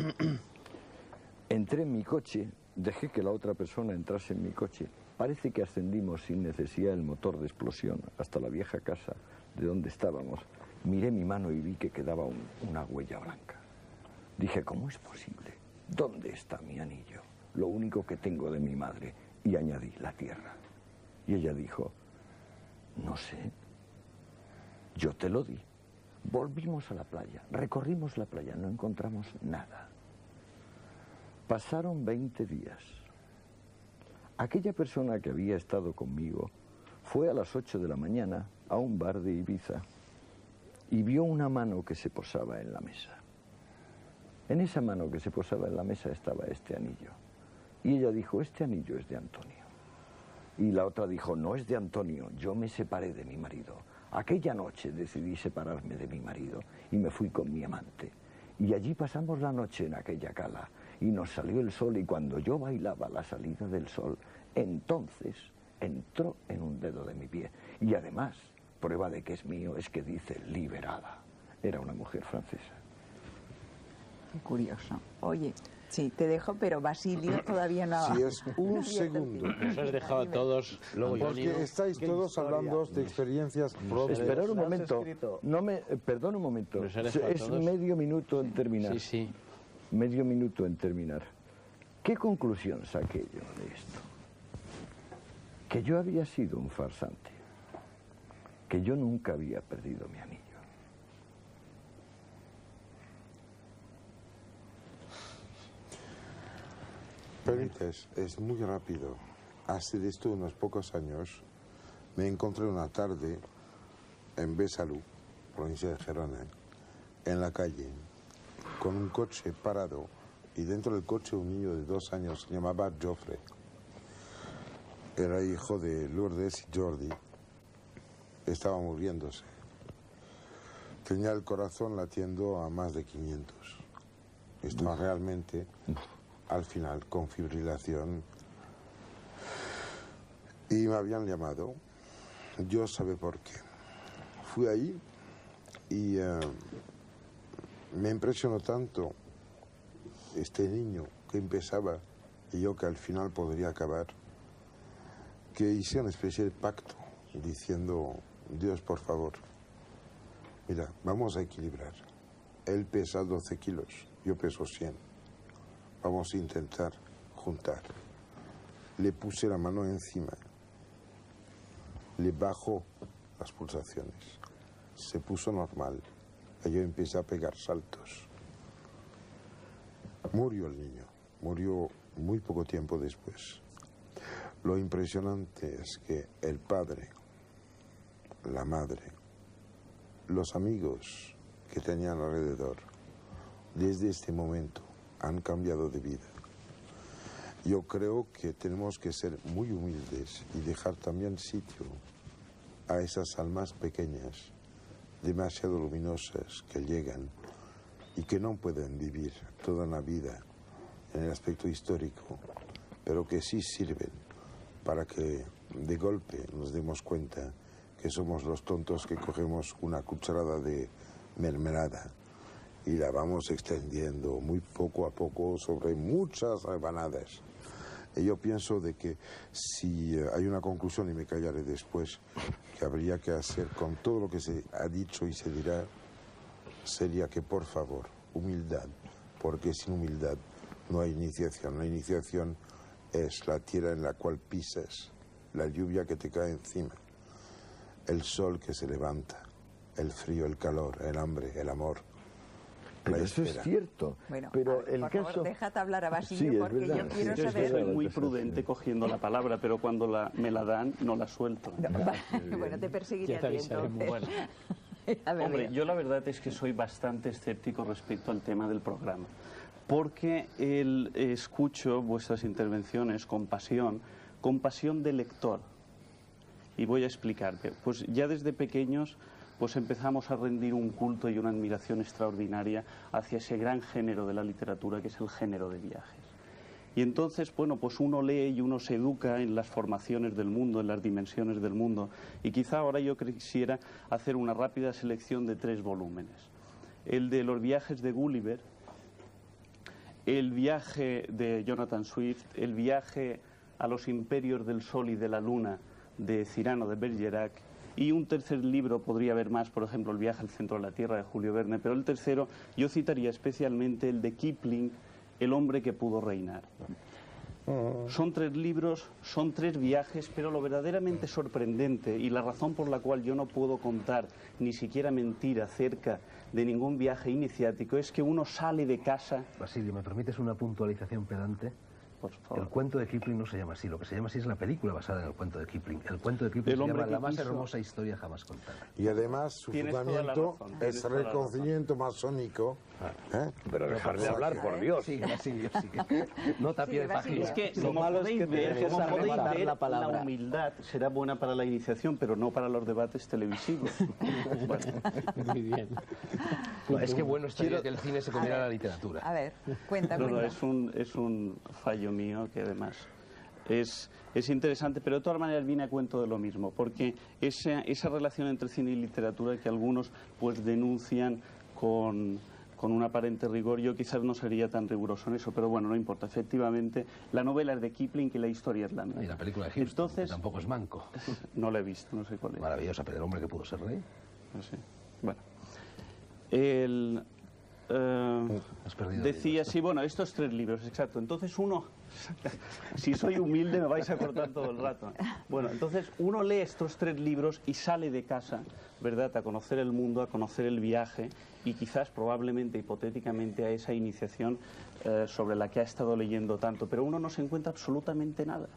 Entré en mi coche, dejé que la otra persona entrase en mi coche. Parece que ascendimos sin necesidad del motor de explosión hasta la vieja casa de donde estábamos. Miré mi mano y vi que quedaba una huella blanca. Dije, ¿cómo es posible? ¿Dónde está mi anillo? Lo único que tengo de mi madre. Y añadí, la tierra. Y ella dijo, no sé, yo te lo di. Volvimos a la playa, recorrimos la playa, no encontramos nada. Pasaron 20 días. Aquella persona que había estado conmigo fue a las 8 de la mañana a un bar de Ibiza y vio una mano que se posaba en la mesa. En esa mano que se posaba en la mesa estaba este anillo. Y ella dijo, este anillo es de Antonio. Y la otra dijo, no es de Antonio, yo me separé de mi marido. Aquella noche decidí separarme de mi marido y me fui con mi amante. Y allí pasamos la noche en aquella cala y nos salió el sol y cuando yo bailaba la salida del sol, entonces entró en un dedo de mi pie. Y además, prueba de que es mío es que dice liberada. Era una mujer francesa. Qué curioso. Oye, sí, te dejo, pero Basilio todavía no... Si es un segundo. Nos has dejado a todos... Porque estáis todos hablando de experiencias propias. Esperad un momento. Perdón un momento. Es medio minuto en terminar. Sí, sí. Medio minuto en terminar. ¿Qué conclusión saqué yo de esto? Que yo había sido un farsante. Que yo nunca había perdido mi anillo. Permites, es muy rápido. Hace esto unos pocos años me encontré una tarde en Besalú, provincia de Gerona, en la calle, con un coche parado y dentro del coche un niño de 2 años, se llamaba Joffre. Era hijo de Lourdes y Jordi. Estaba muriéndose. Tenía el corazón latiendo a más de 500. Estaba realmente, al final, con fibrilación. Y me habían llamado. Yo sabía por qué. Fui ahí y me impresionó tanto este niño que empezaba y yo que al final podría acabar, que hice una especie de pacto diciendo, Dios, por favor, mira, vamos a equilibrar. Él pesa 12 kilos, yo peso 100. Vamos a intentar juntar. Le puse la mano encima, le bajó las pulsaciones, se puso normal, y yo empecé a pegar saltos. Murió el niño, murió muy poco tiempo después. Lo impresionante es que el padre, la madre, los amigos que tenían alrededor, desde este momento han cambiado de vida. Yo creo que tenemos que ser muy humildes y dejar también sitio a esas almas pequeñas, demasiado luminosas, que llegan y que no pueden vivir toda la vida en el aspecto histórico, pero que sí sirven para que de golpe nos demos cuenta que somos los tontos que cogemos una cucharada de mermelada y la vamos extendiendo muy poco a poco sobre muchas rebanadas. Y yo pienso de que si hay una conclusión, y me callaré después, que habría que hacer con todo lo que se ha dicho y se dirá, sería que, por favor, humildad, porque sin humildad no hay iniciación. La iniciación es la tierra en la cual pisas, la lluvia que te cae encima, el sol que se levanta, el frío, el calor, el hambre, el amor. Pero eso es cierto. Bueno, pero ver, el por caso... favor, déjate hablar a Basilio, Sí, es porque verdad, yo quiero sí, saber... Soy muy prudente cogiendo la palabra, pero cuando me la dan, no la suelto. Bueno, te perseguiré a ti entonces. Bueno. A ver, Hombre, bien. yo la verdad es que soy bastante escéptico respecto al tema del programa, porque escucho vuestras intervenciones con pasión de lector. Y voy a explicarte. Pues ya desde pequeños pues empezamos a rendir un culto y una admiración extraordinaria hacia ese gran género de la literatura que es el género de viajes. Y entonces, bueno, pues uno lee y uno se educa en las formaciones del mundo, en las dimensiones del mundo. Y quizá ahora yo quisiera hacer una rápida selección de 3 volúmenes. El de los viajes de Gulliver, el viaje de Jonathan Swift, el viaje a los imperios del sol y de la luna de Cyrano de Bergerac, y un tercer libro, podría haber más, por ejemplo, El viaje al centro de la Tierra de Julio Verne, pero el tercero yo citaría especialmente el de Kipling, El hombre que pudo reinar. Son 3 libros, son 3 viajes, pero lo verdaderamente sorprendente y la razón por la cual yo no puedo contar ni siquiera mentir acerca de ningún viaje iniciático es que uno sale de casa... Basilio, ¿me permites una puntualización pedante? Por favor. El cuento de Kipling no se llama así, lo que se llama así es la película basada en el cuento de Kipling. El cuento de Kipling se llama La más hermosa historia jamás contada. Y además su fundamento es reconocimiento masónico. Pero dejar de hablar, por Dios. Sí, Basilio, sí. No te pie de página. Es que lo malo es que la humildad será buena para la iniciación, pero no para los debates televisivos. Muy bien. No, es que bueno estaría que el cine se comiera la literatura. A ver, cuéntame. No, es un fallo mío que además es interesante, pero de todas maneras viene a cuento de lo mismo, porque esa relación entre cine y literatura que algunos pues denuncian con un aparente rigor, yo quizás no sería tan riguroso en eso, pero bueno, no importa. Efectivamente, la novela es de Kipling y la historia es la mía. Y la película de Hitchcock, entonces tampoco es manco. No la he visto, no sé cuál es. Maravillosa, pero el hombre que pudo ser rey. No sé. Bueno. Decía, sí, bueno, estos 3 libros, exacto. Entonces uno, si soy humilde me vais a cortar todo el rato. Bueno, entonces uno lee estos 3 libros y sale de casa, ¿verdad?, a conocer el mundo, a conocer el viaje y quizás, probablemente, hipotéticamente, a esa iniciación sobre la que ha estado leyendo tanto. Pero uno no se encuentra absolutamente nada.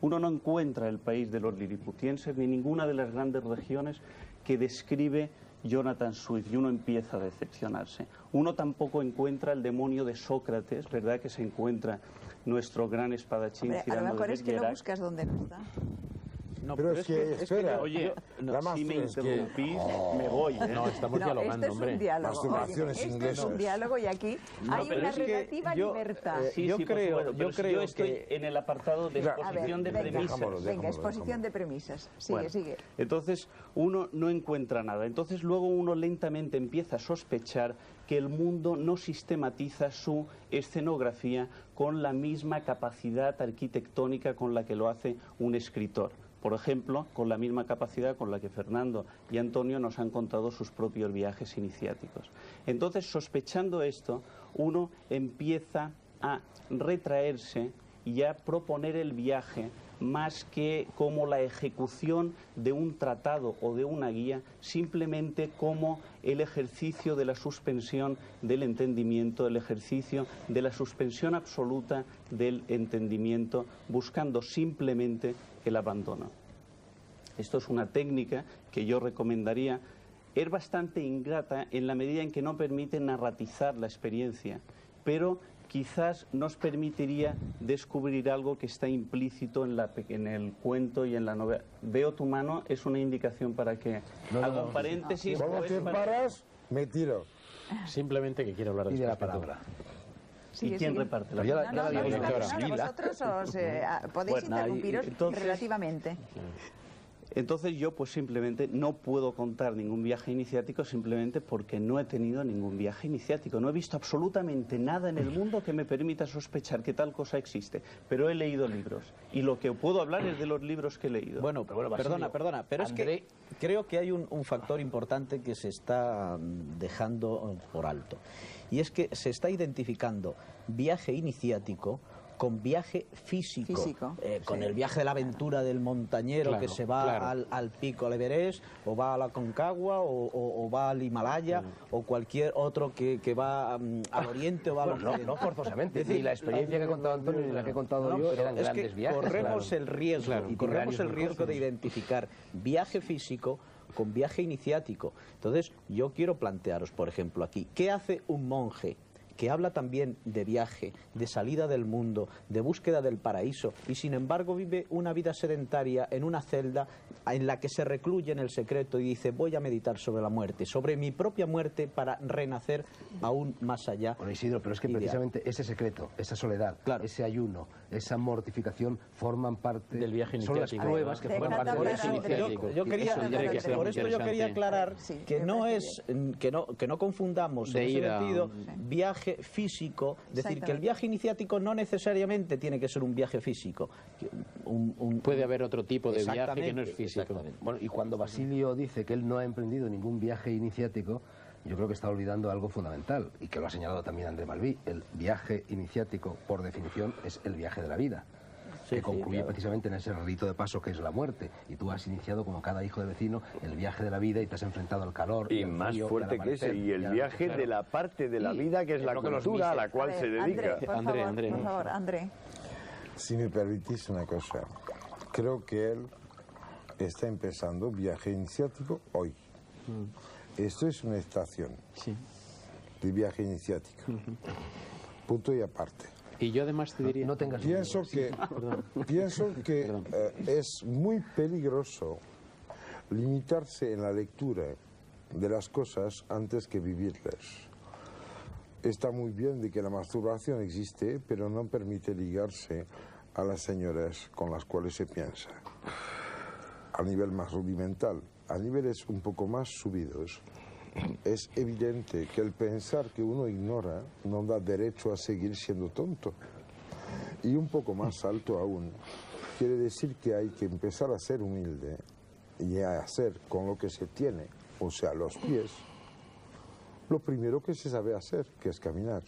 Uno no encuentra el país de los liliputienses ni ninguna de las grandes regiones que describe Jonathan Swift, y uno empieza a decepcionarse. Uno tampoco encuentra el demonio de Sócrates, ¿verdad?, que se encuentra nuestro gran espadachín Cyrano de Bergerac. A lo mejor es que lo buscas donde no está. No, pero es que espera, oye, si me interrumpís, me voy. No, estamos dialogando, hombre. Esto es un diálogo. Masturbaciones inglesas. Esto es un diálogo y aquí hay una relativa libertad. Yo creo estoy en el apartado de exposición de premisas. Venga, exposición de premisas. Sigue. Entonces, uno no encuentra nada. Entonces, luego uno lentamente empieza a sospechar que el mundo no sistematiza su escenografía con la misma capacidad arquitectónica con la que lo hace un escritor. Por ejemplo, con la misma capacidad con la que Fernando y Antonio nos han contado sus propios viajes iniciáticos. Entonces, sospechando esto, uno empieza a retraerse y a proponer el viaje más que como la ejecución de un tratado o de una guía, simplemente como el ejercicio de la suspensión del entendimiento, el ejercicio de la suspensión absoluta del entendimiento, buscando simplemente el abandono. Esto es una técnica que yo recomendaría. Es bastante ingrata en la medida en que no permite narratizar la experiencia, pero quizás nos permitiría descubrir algo que está implícito en el cuento y en la novela. Veo tu mano, es una indicación para que haga un paréntesis. Cuando te paras, me tiro. Simplemente que quiero hablar de la palabra. ¿Y quién reparte la vosotros podéis interrumpiros relativamente. Entonces yo pues simplemente no puedo contar ningún viaje iniciático simplemente porque no he tenido ningún viaje iniciático. No he visto absolutamente nada en el mundo que me permita sospechar que tal cosa existe. Pero he leído libros y lo que puedo hablar es de los libros que he leído. Bueno, perdona, pero André... es que creo que hay un factor importante que se está dejando por alto. Y es que se está identificando viaje iniciático con viaje físico. Con el viaje de la aventura del montañero que se va al pico, al Everest, o va a la Concagua, o va al Himalaya, o cualquier otro que va al oriente o va al occidente. No forzosamente, ni la experiencia que ha contado Antonio ni la que he contado yo eran grandes viajes. Corremos el riesgo de identificar viaje físico con viaje iniciático. Entonces, yo quiero plantearos, por ejemplo, aquí, ¿qué hace un monje que habla también de viaje, de salida del mundo, de búsqueda del paraíso, y sin embargo vive una vida sedentaria en una celda en la que se recluye en el secreto y dice: voy a meditar sobre la muerte, sobre mi propia muerte, para renacer aún más allá? Bueno, Isidro, pero es que precisamente ese secreto, esa soledad, ese ayuno, esa mortificación forman parte del viaje iniciático. Son las pruebas que forman parte del viaje iniciático. Por esto yo quería aclarar que no es que no confundamos en ese sentido viaje físico, decir que el viaje iniciático no necesariamente tiene que ser un viaje físico. Puede haber otro tipo de viaje que no es físico. Bueno, y cuando Basilio dice que él no ha emprendido ningún viaje iniciático, yo creo que está olvidando algo fundamental, y que lo ha señalado también André Malví. El viaje iniciático, por definición, es el viaje de la vida, que concluye precisamente en ese rito de paso que es la muerte. Y tú has iniciado, como cada hijo de vecino, el viaje de la vida y te has enfrentado al calor. Y más fuerte que ese, y el viaje de la parte de la vida que es la cultura a la cual se dedica. André, por favor, André. Si me permitís una cosa, creo que él está empezando viaje iniciático hoy. Esto es una estación de viaje iniciático. Punto y aparte. Y yo además te diría... Pienso que es muy peligroso limitarse en la lectura de las cosas antes que vivirlas. Está muy bien de que la masturbación existe, pero no permite ligarse a las señoras con las cuales se piensa. A nivel más rudimental, a niveles un poco más subidos, es evidente que el pensar que uno ignora no da derecho a seguir siendo tonto. Y un poco más alto aún, quiere decir que hay que empezar a ser humilde y a hacer con lo que se tiene, o sea, los pies, lo primero que se sabe hacer, que es caminar.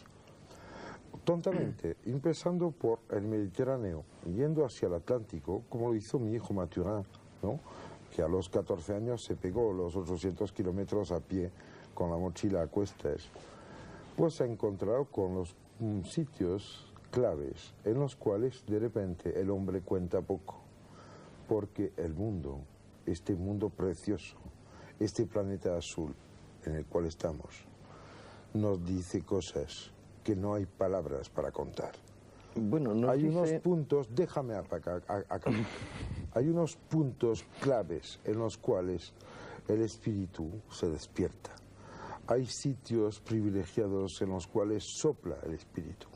Tontamente, empezando por el Mediterráneo, yendo hacia el Atlántico, como lo hizo mi hijo Mathurin, ¿no?, que a los 14 años se pegó los 800 kilómetros a pie con la mochila a cuestas, pues se ha encontrado con los sitios claves en los cuales de repente el hombre cuenta poco, porque el mundo, este mundo precioso, este planeta azul en el cual estamos, nos dice cosas que no hay palabras para contar. Bueno, hay unos puntos, déjame acá. Hay unos puntos claves en los cuales el espíritu se despierta. Hay sitios privilegiados en los cuales sopla el espíritu.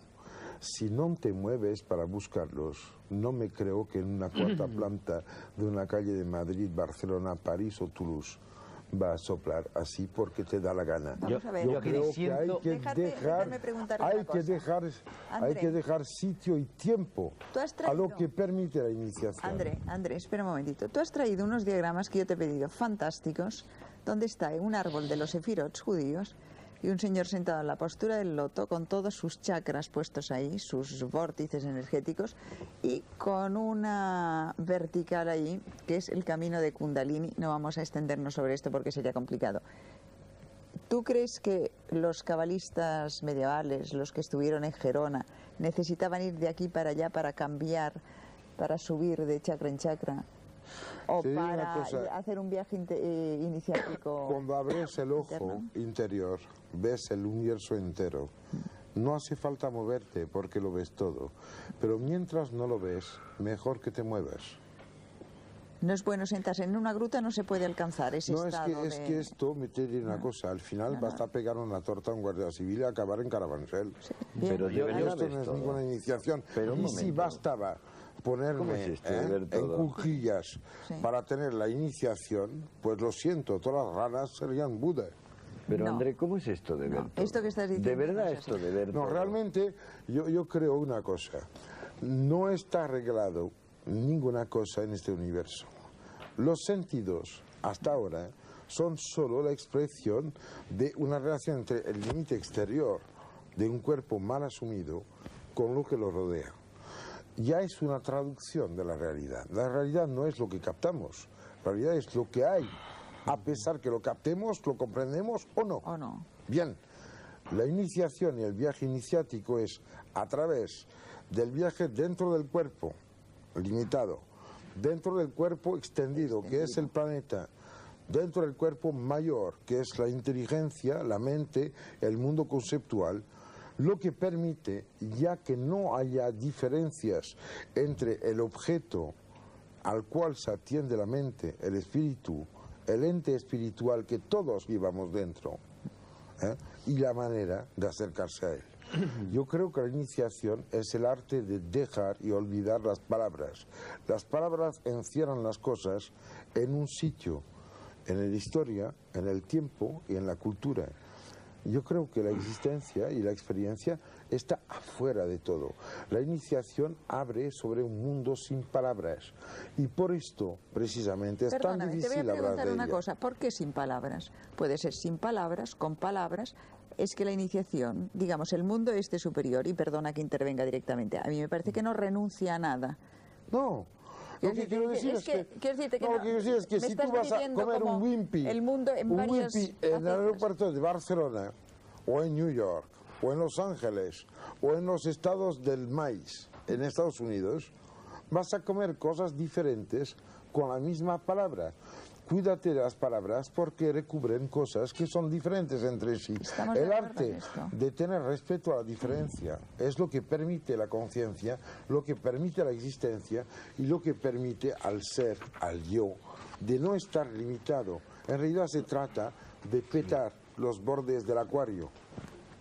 Si no te mueves para buscarlos, no me creo que en una cuarta planta de una calle de Madrid, Barcelona, París o Toulouse va a soplar así porque te da la gana. Vamos a ver. Yo creo que hay que dejar sitio y tiempo a lo que permite la iniciación. André, espera un momentito. Tú has traído unos diagramas que yo te he pedido, fantásticos, donde está un árbol de los sefirots judíos y un señor sentado en la postura del loto con todos sus chakras puestos ahí, sus vórtices energéticos, y con una vertical ahí, que es el camino de Kundalini. No vamos a extendernos sobre esto porque sería complicado. ¿Tú crees que los cabalistas medievales, los que estuvieron en Gerona, necesitaban ir de aquí para allá para cambiar, para subir de chakra en chakra? ¿O para hacer un viaje iniciático? Cuando abres el ojo interior, ves el universo entero. No hace falta moverte porque lo ves todo. Pero mientras no lo ves, mejor que te muevas. No es bueno sentarse en una gruta, no se puede alcanzar ese estado. Es que esto me te diré una cosa. Al final basta pegar una torta a un guardia civil y acabar en Carabanchel. Sí, pero esto no es ninguna iniciación. Y si bastaba ponerme en cuclillas para tener la iniciación, pues lo siento, todas las ranas serían Buda. Pero André, ¿cómo es esto de ver todo? Esto que estás diciendo. ¿De verdad esto de ver todo? No, realmente yo creo una cosa. No está arreglado ninguna cosa en este universo. Los sentidos, hasta ahora, son solo la expresión de una relación entre el límite exterior de un cuerpo mal asumido con lo que lo rodea. Ya es una traducción de la realidad. La realidad no es lo que captamos, la realidad es lo que hay, a pesar que lo captemos, lo comprendemos o no. Bien, la iniciación y el viaje iniciático es a través del viaje dentro del cuerpo, limitado, dentro del cuerpo extendido, que es el planeta, dentro del cuerpo mayor, que es la inteligencia, la mente, el mundo conceptual, lo que permite, ya que no haya diferencias entre el objeto al cual se atiende la mente, el espíritu, el ente espiritual que todos llevamos dentro, y la manera de acercarse a él. Yo creo que la iniciación es el arte de dejar y olvidar las palabras. Las palabras encierran las cosas en un sitio, en la historia, en el tiempo y en la cultura. Yo creo que la existencia y la experiencia está afuera de todo. La iniciación abre sobre un mundo sin palabras y por esto, precisamente, es tan difícil hablar de ella. Te voy a preguntar una cosa, ¿por qué sin palabras? Puede ser sin palabras, con palabras. Es que la iniciación, digamos, el mundo este superior, y perdona que intervenga directamente, a mí me parece que no renuncia a nada. No. Lo que quiero decir es que si tú vas a comer un Wimpy en el aeropuerto de Barcelona, o en New York, o en Los Ángeles, o en los estados del maíz, en Estados Unidos, vas a comer cosas diferentes con la misma palabra. Cuídate de las palabras porque recubren cosas que son diferentes entre sí. El arte de tener respeto a la diferencia es lo que permite la conciencia, lo que permite la existencia y lo que permite al ser, al yo, de no estar limitado. En realidad se trata de petar los bordes del acuario.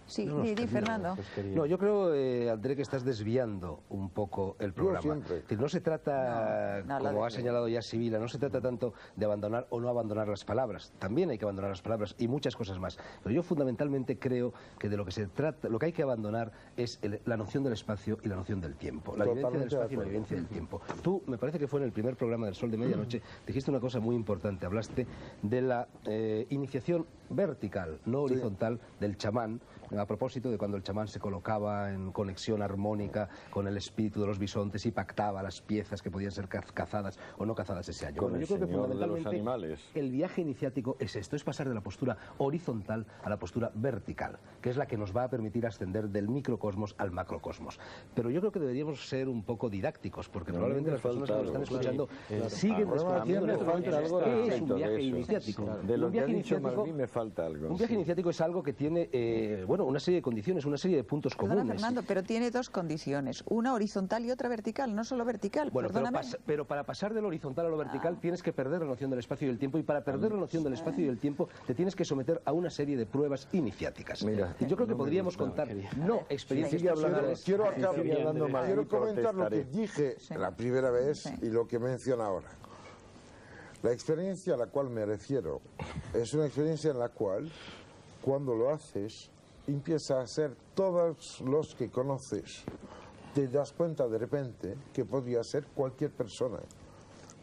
Sí, di Fernando. No, yo creo, André, que estás desviando un poco el programa. No se trata, como ha señalado ya Sibila, no se trata tanto de abandonar o no abandonar las palabras. También hay que abandonar las palabras y muchas cosas más. Pero yo fundamentalmente creo que de lo que se trata, lo que hay que abandonar es la noción del espacio y la noción del tiempo. La vivencia del espacio y la vivencia del tiempo. Tú, me parece que fue en el primer programa del Sol de Medianoche, dijiste una cosa muy importante. Hablaste de la iniciación vertical, no horizontal, del chamán, a propósito de cuando el chamán se colocaba en conexión armónica con el espíritu de los bisontes y pactaba las piezas que podían ser cazadas o no cazadas ese año. Con el señor de los animales. El viaje iniciático es esto, es pasar de la postura horizontal a la postura vertical, que es la que nos va a permitir ascender del microcosmos al macrocosmos. Pero yo creo que deberíamos ser un poco didácticos, porque probablemente las personas que nos están escuchando siguen desconociendo en este momento qué es un viaje iniciático. De lo que ha dicho Malví me falta algo. Un viaje iniciático es algo que tiene, una serie de condiciones, una serie de puntos comunes. Fernando, pero tiene dos condiciones, una horizontal y otra vertical, no solo vertical. Bueno, pero para pasar del horizontal a lo vertical tienes que perder la noción del espacio y del tiempo, y para perder la noción del espacio y del tiempo te tienes que someter a una serie de pruebas iniciáticas. Mira, y yo creo que podríamos contar experiencias personales. Quiero comentar lo que dije la primera vez y lo que menciona ahora. La experiencia a la cual me refiero es una experiencia en la cual, cuando lo haces, empiezas a hacer todos los que conoces. Te das cuenta de repente que podría ser cualquier persona,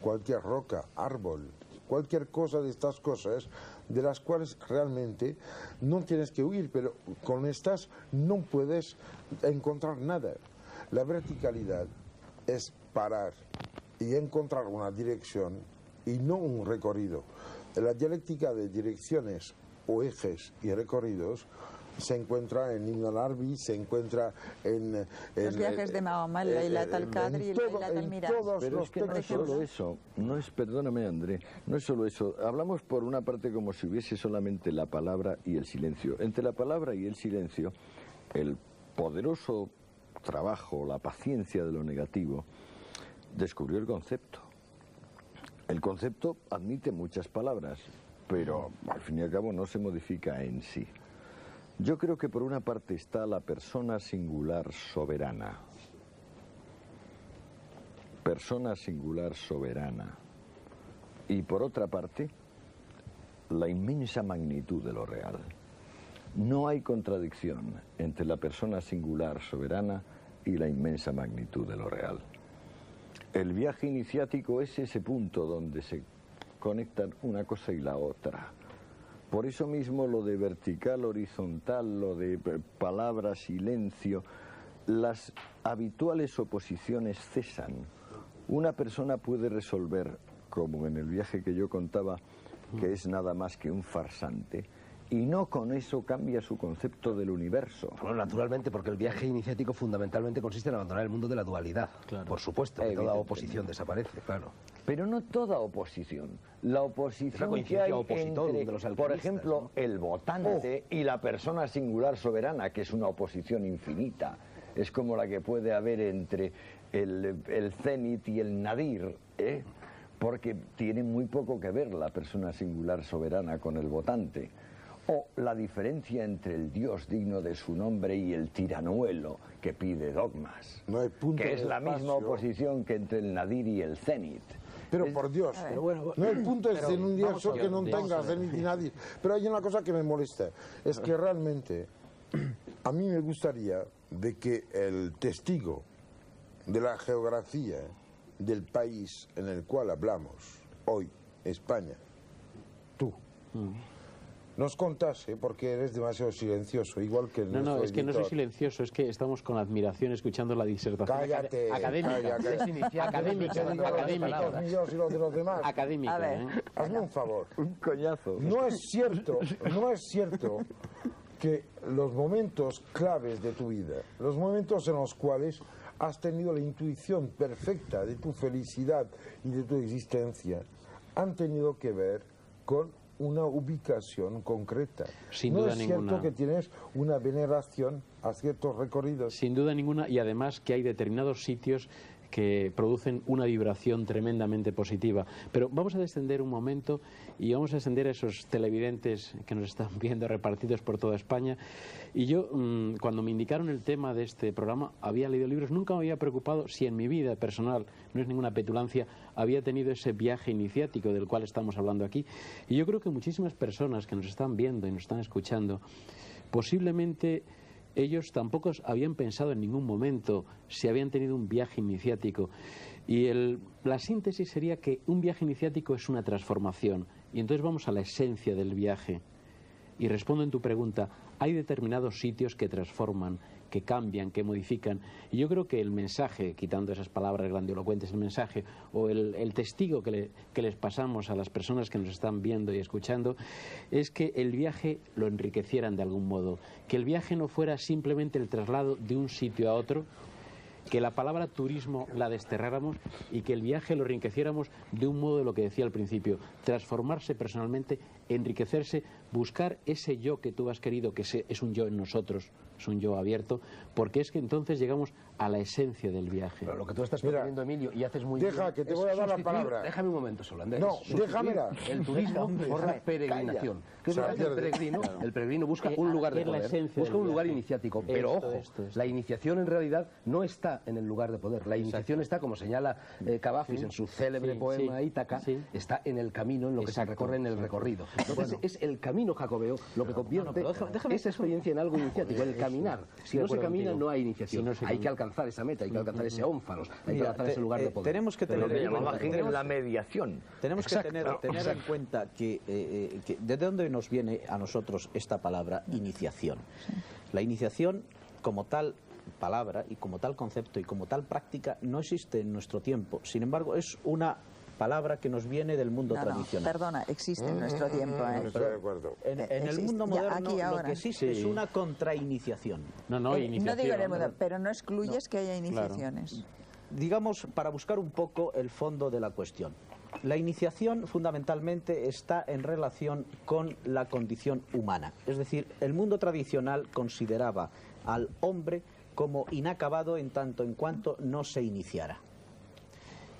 cualquier roca, árbol, cualquier cosa de estas cosas de las cuales realmente no tienes que huir, pero con estas no puedes encontrar nada. La verticalidad es parar y encontrar una dirección y no un recorrido. La dialéctica de direcciones o ejes y recorridos se encuentra en Ibn al-Arabi, se encuentra en los viajes de Mahoma, el Laylat al-Qadr y el Laylat al-Miraj. Pero es que no es solo eso, perdóname André, no es solo eso. Hablamos por una parte como si hubiese solamente la palabra y el silencio. Entre la palabra y el silencio, el poderoso trabajo, la paciencia de lo negativo, descubrió el concepto. El concepto admite muchas palabras, pero al fin y al cabo no se modifica en sí. Yo creo que por una parte está la persona singular soberana. Persona singular soberana. Y por otra parte, la inmensa magnitud de lo real. No hay contradicción entre la persona singular soberana y la inmensa magnitud de lo real. El viaje iniciático es ese punto donde se conectan una cosa y la otra. Por eso mismo lo de vertical, horizontal, lo de palabra, silencio, las habituales oposiciones cesan. Una persona puede resolver, como en el viaje que yo contaba, que es nada más que un farsante, y no con eso cambia su concepto del universo. Bueno, naturalmente, porque el viaje iniciático fundamentalmente consiste en abandonar el mundo de la dualidad. Claro. Por supuesto, que toda oposición desaparece, claro. Pero no toda oposición. La oposición que hay entre, por ejemplo, ¿no? El votante y la persona singular soberana, que es una oposición infinita. Es como la que puede haber entre el cenit y el nadir, ¿eh? Porque tiene muy poco que ver la persona singular soberana con el votante. O la diferencia entre el Dios digno de su nombre y el tiranuelo que pide dogmas, no hay punto que es la misma oposición que entre el nadir y el cenit. Pero por Dios, no el punto es en un universo que no tenga cenit y nadir. Pero hay una cosa que me molesta, es que realmente a mí me gustaría de que el testigo de la geografía del país en el cual hablamos hoy, España, tú, nos contase, porque eres demasiado silencioso, igual que el No, es que no soy silencioso, es que estamos con admiración escuchando la disertación académica. Académica. Hazme un favor. Un coñazo. No es cierto que los momentos claves de tu vida, los momentos en los cuales has tenido la intuición perfecta de tu felicidad y de tu existencia, han tenido que ver con una ubicación concreta. Sin no duda es ninguna. cierto que tienes una veneración a ciertos recorridos. Sin duda ninguna, y además que hay determinados sitios que producen una vibración tremendamente positiva. Pero vamos a descender un momento y vamos a descender a esos televidentes que nos están viendo repartidos por toda España. Y yo, cuando me indicaron el tema de este programa, había leído libros, nunca me había preocupado si en mi vida personal, no es ninguna petulancia, había tenido ese viaje iniciático del cual estamos hablando aquí. Y yo creo que muchísimas personas que nos están viendo y nos están escuchando, posiblemente ellos tampoco habían pensado en ningún momento si habían tenido un viaje iniciático. Y la síntesis sería que un viaje iniciático es una transformación. Y entonces vamos a la esencia del viaje. Y respondo en tu pregunta, hay determinados sitios que transforman, que cambian, que modifican. Y yo creo que el mensaje, quitando esas palabras grandilocuentes, el mensaje o el testigo que les pasamos a las personas que nos están viendo y escuchando, es que el viaje lo enriquecieran de algún modo. Que el viaje no fuera simplemente el traslado de un sitio a otro, que la palabra turismo la desterráramos y que el viaje lo enriqueciéramos de un modo de lo que decía al principio, transformarse personalmente enriquecerse, buscar ese yo que tú has querido, que es un yo en nosotros, es un yo abierto, porque es que entonces llegamos a la esencia del viaje. Pero lo que tú estás proponiendo, Emilio, y haces muy deja bien, que te voy a dar la palabra. Déjame un momento solo, Andrés. No, déjamela. El turismo por la peregrinación. ¿Qué es lo que hace el peregrino? El peregrino busca un lugar de poder, busca un lugar iniciático. Pero ojo, la iniciación en realidad no está en el lugar de poder. La iniciación está, como señala Cavafis en su célebre poema Ítaca, está en el camino, en lo que se recorre en el recorrido. Entonces es el camino jacobeo lo que convierte esa experiencia en algo iniciático, el caminar. Si no se camina, no hay iniciación. Hay que alcanzar esa meta, hay que alcanzar ese ónfalos, hay que alcanzar ese lugar de poder. Tenemos que tener la mediación. Tenemos que tener en cuenta que de dónde nos viene a nosotros esta palabra iniciación. La iniciación, como tal palabra y como tal concepto y como tal práctica, no existe en nuestro tiempo. Sin embargo, es una palabra que nos viene del mundo tradicional. Perdona, existe en nuestro tiempo. Estoy de acuerdo. En el mundo moderno lo que existe es una contrainiciación. No digo en el mundo, pero no excluyes que haya iniciaciones. Claro. Digamos, para buscar un poco el fondo de la cuestión. La iniciación fundamentalmente está en relación con la condición humana. Es decir, el mundo tradicional consideraba al hombre como inacabado en tanto en cuanto no se iniciara.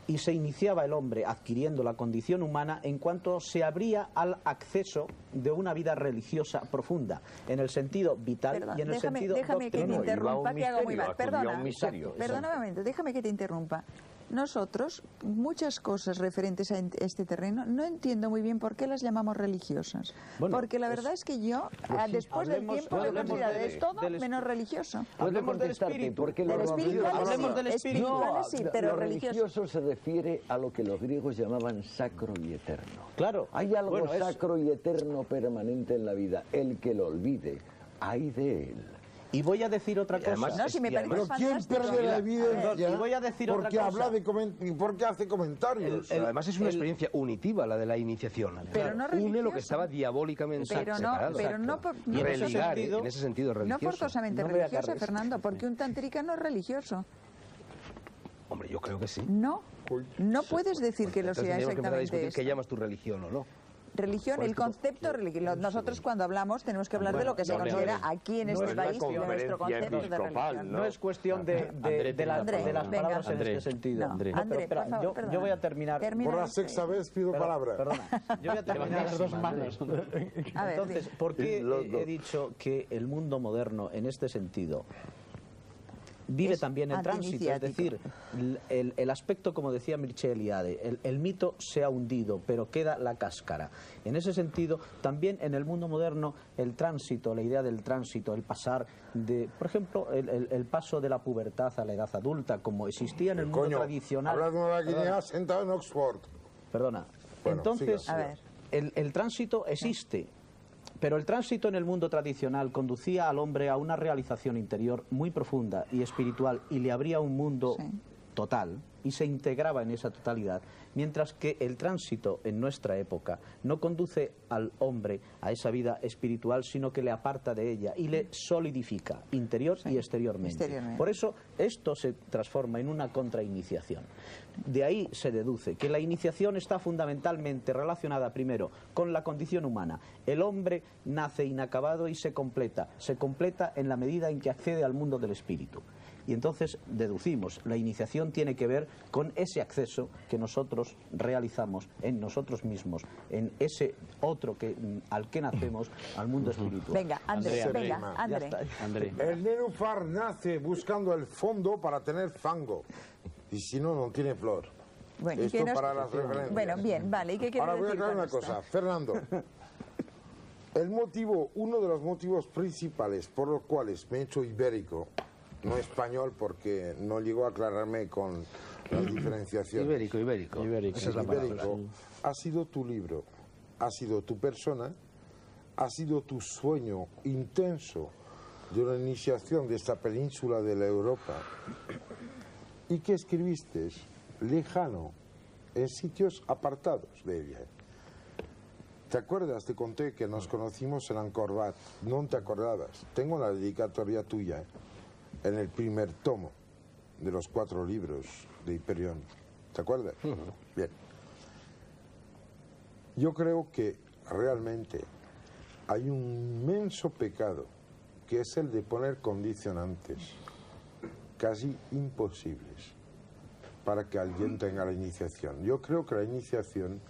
Y se iniciaba el hombre adquiriendo la condición humana en cuanto se abría al acceso de una vida religiosa profunda, en el sentido vital y en el sentido déjame que te interrumpa, que hago muy mal. Perdona un momento, déjame que te interrumpa. Nosotros, muchas cosas referentes a este terreno, no entiendo muy bien por qué las llamamos religiosas. Porque la verdad es que yo, después del tiempo, he considerado es todo menos religioso. Hablemos del espíritu. Hablemos del espíritu. Sí, pero lo religioso se refiere a lo que los griegos llamaban sacro y eterno. Claro. Hay algo sacro y eterno permanente en la vida. El que lo olvide, ay de él. Y voy a decir otra cosa. Además, no, si me parece pero ¿quién pierde la evidencia? Y voy a decir otra cosa. Habla y porque hace comentarios. Además es una experiencia unitiva la de la iniciación. Pero no une lo que estaba diabólicamente separado. Pero no religar, en ese sentido religioso. No forzosamente religioso, Fernando, porque un tantrica no es religioso. Hombre, yo creo que sí. No puedes decir que lo sea exactamente eso. ¿Qué llamas tu religión o no? Religión, el concepto religioso. Nosotros cuando hablamos tenemos que hablar de lo que se considera aquí en este país de nuestro concepto de religión. No es cuestión de las palabras en este sentido. Yo voy a terminar. Por la sexta vez pido palabra. Perdona, yo voy a terminar las dos manos. Entonces, ¿por qué he dicho que el mundo moderno en este sentido vive también en tránsito? Es decir, el aspecto, como decía Mircea Eliade, el mito se ha hundido, pero queda la cáscara. En ese sentido, también en el mundo moderno, el tránsito, la idea del tránsito, el pasar de, por ejemplo, el paso de la pubertad a la edad adulta, como existía en el mundo tradicional. Hablas de Nueva Guinea sentado en Oxford. Perdona. Entonces, el tránsito existe. Pero el tránsito en el mundo tradicional conducía al hombre a una realización interior muy profunda y espiritual y le abría un mundo total y se integraba en esa totalidad, mientras que el tránsito en nuestra época no conduce al hombre a esa vida espiritual, sino que le aparta de ella y le solidifica interior y exteriormente. Por eso esto se transforma en una contrainiciación. De ahí se deduce que la iniciación está fundamentalmente relacionada primero con la condición humana. El hombre nace inacabado y se completa en la medida en que accede al mundo del espíritu. Y entonces deducimos, la iniciación tiene que ver con ese acceso que nosotros realizamos en nosotros mismos, en ese otro al que nacemos, al mundo espiritual. Venga, André. El nenúfar nace buscando el fondo para tener fango. Y si no, no tiene flor. Bueno, esto para las referencias. Bueno, bien, vale. ¿Y qué quieres decir? Ahora voy a aclarar una cosa. Fernando, uno de los motivos principales por los cuales me he hecho ibérico, no español porque no llegó a aclararme con las diferenciaciones. Ibérico. Esa es la palabra. Ha sido tu libro, ha sido tu persona, ha sido tu sueño intenso de una iniciación de esta península de la Europa y que escribiste lejano, en sitios apartados de ella. ¿Te acuerdas? Te conté que nos conocimos en Angkor Wat. No te acordabas. Tengo la dedicatoria tuya en el primer tomo de los 4 libros de Hiperión. ¿Te acuerdas? Bien. Yo creo que realmente hay un inmenso pecado, que es el de poner condicionantes casi imposibles para que alguien tenga la iniciación. Yo creo que la iniciación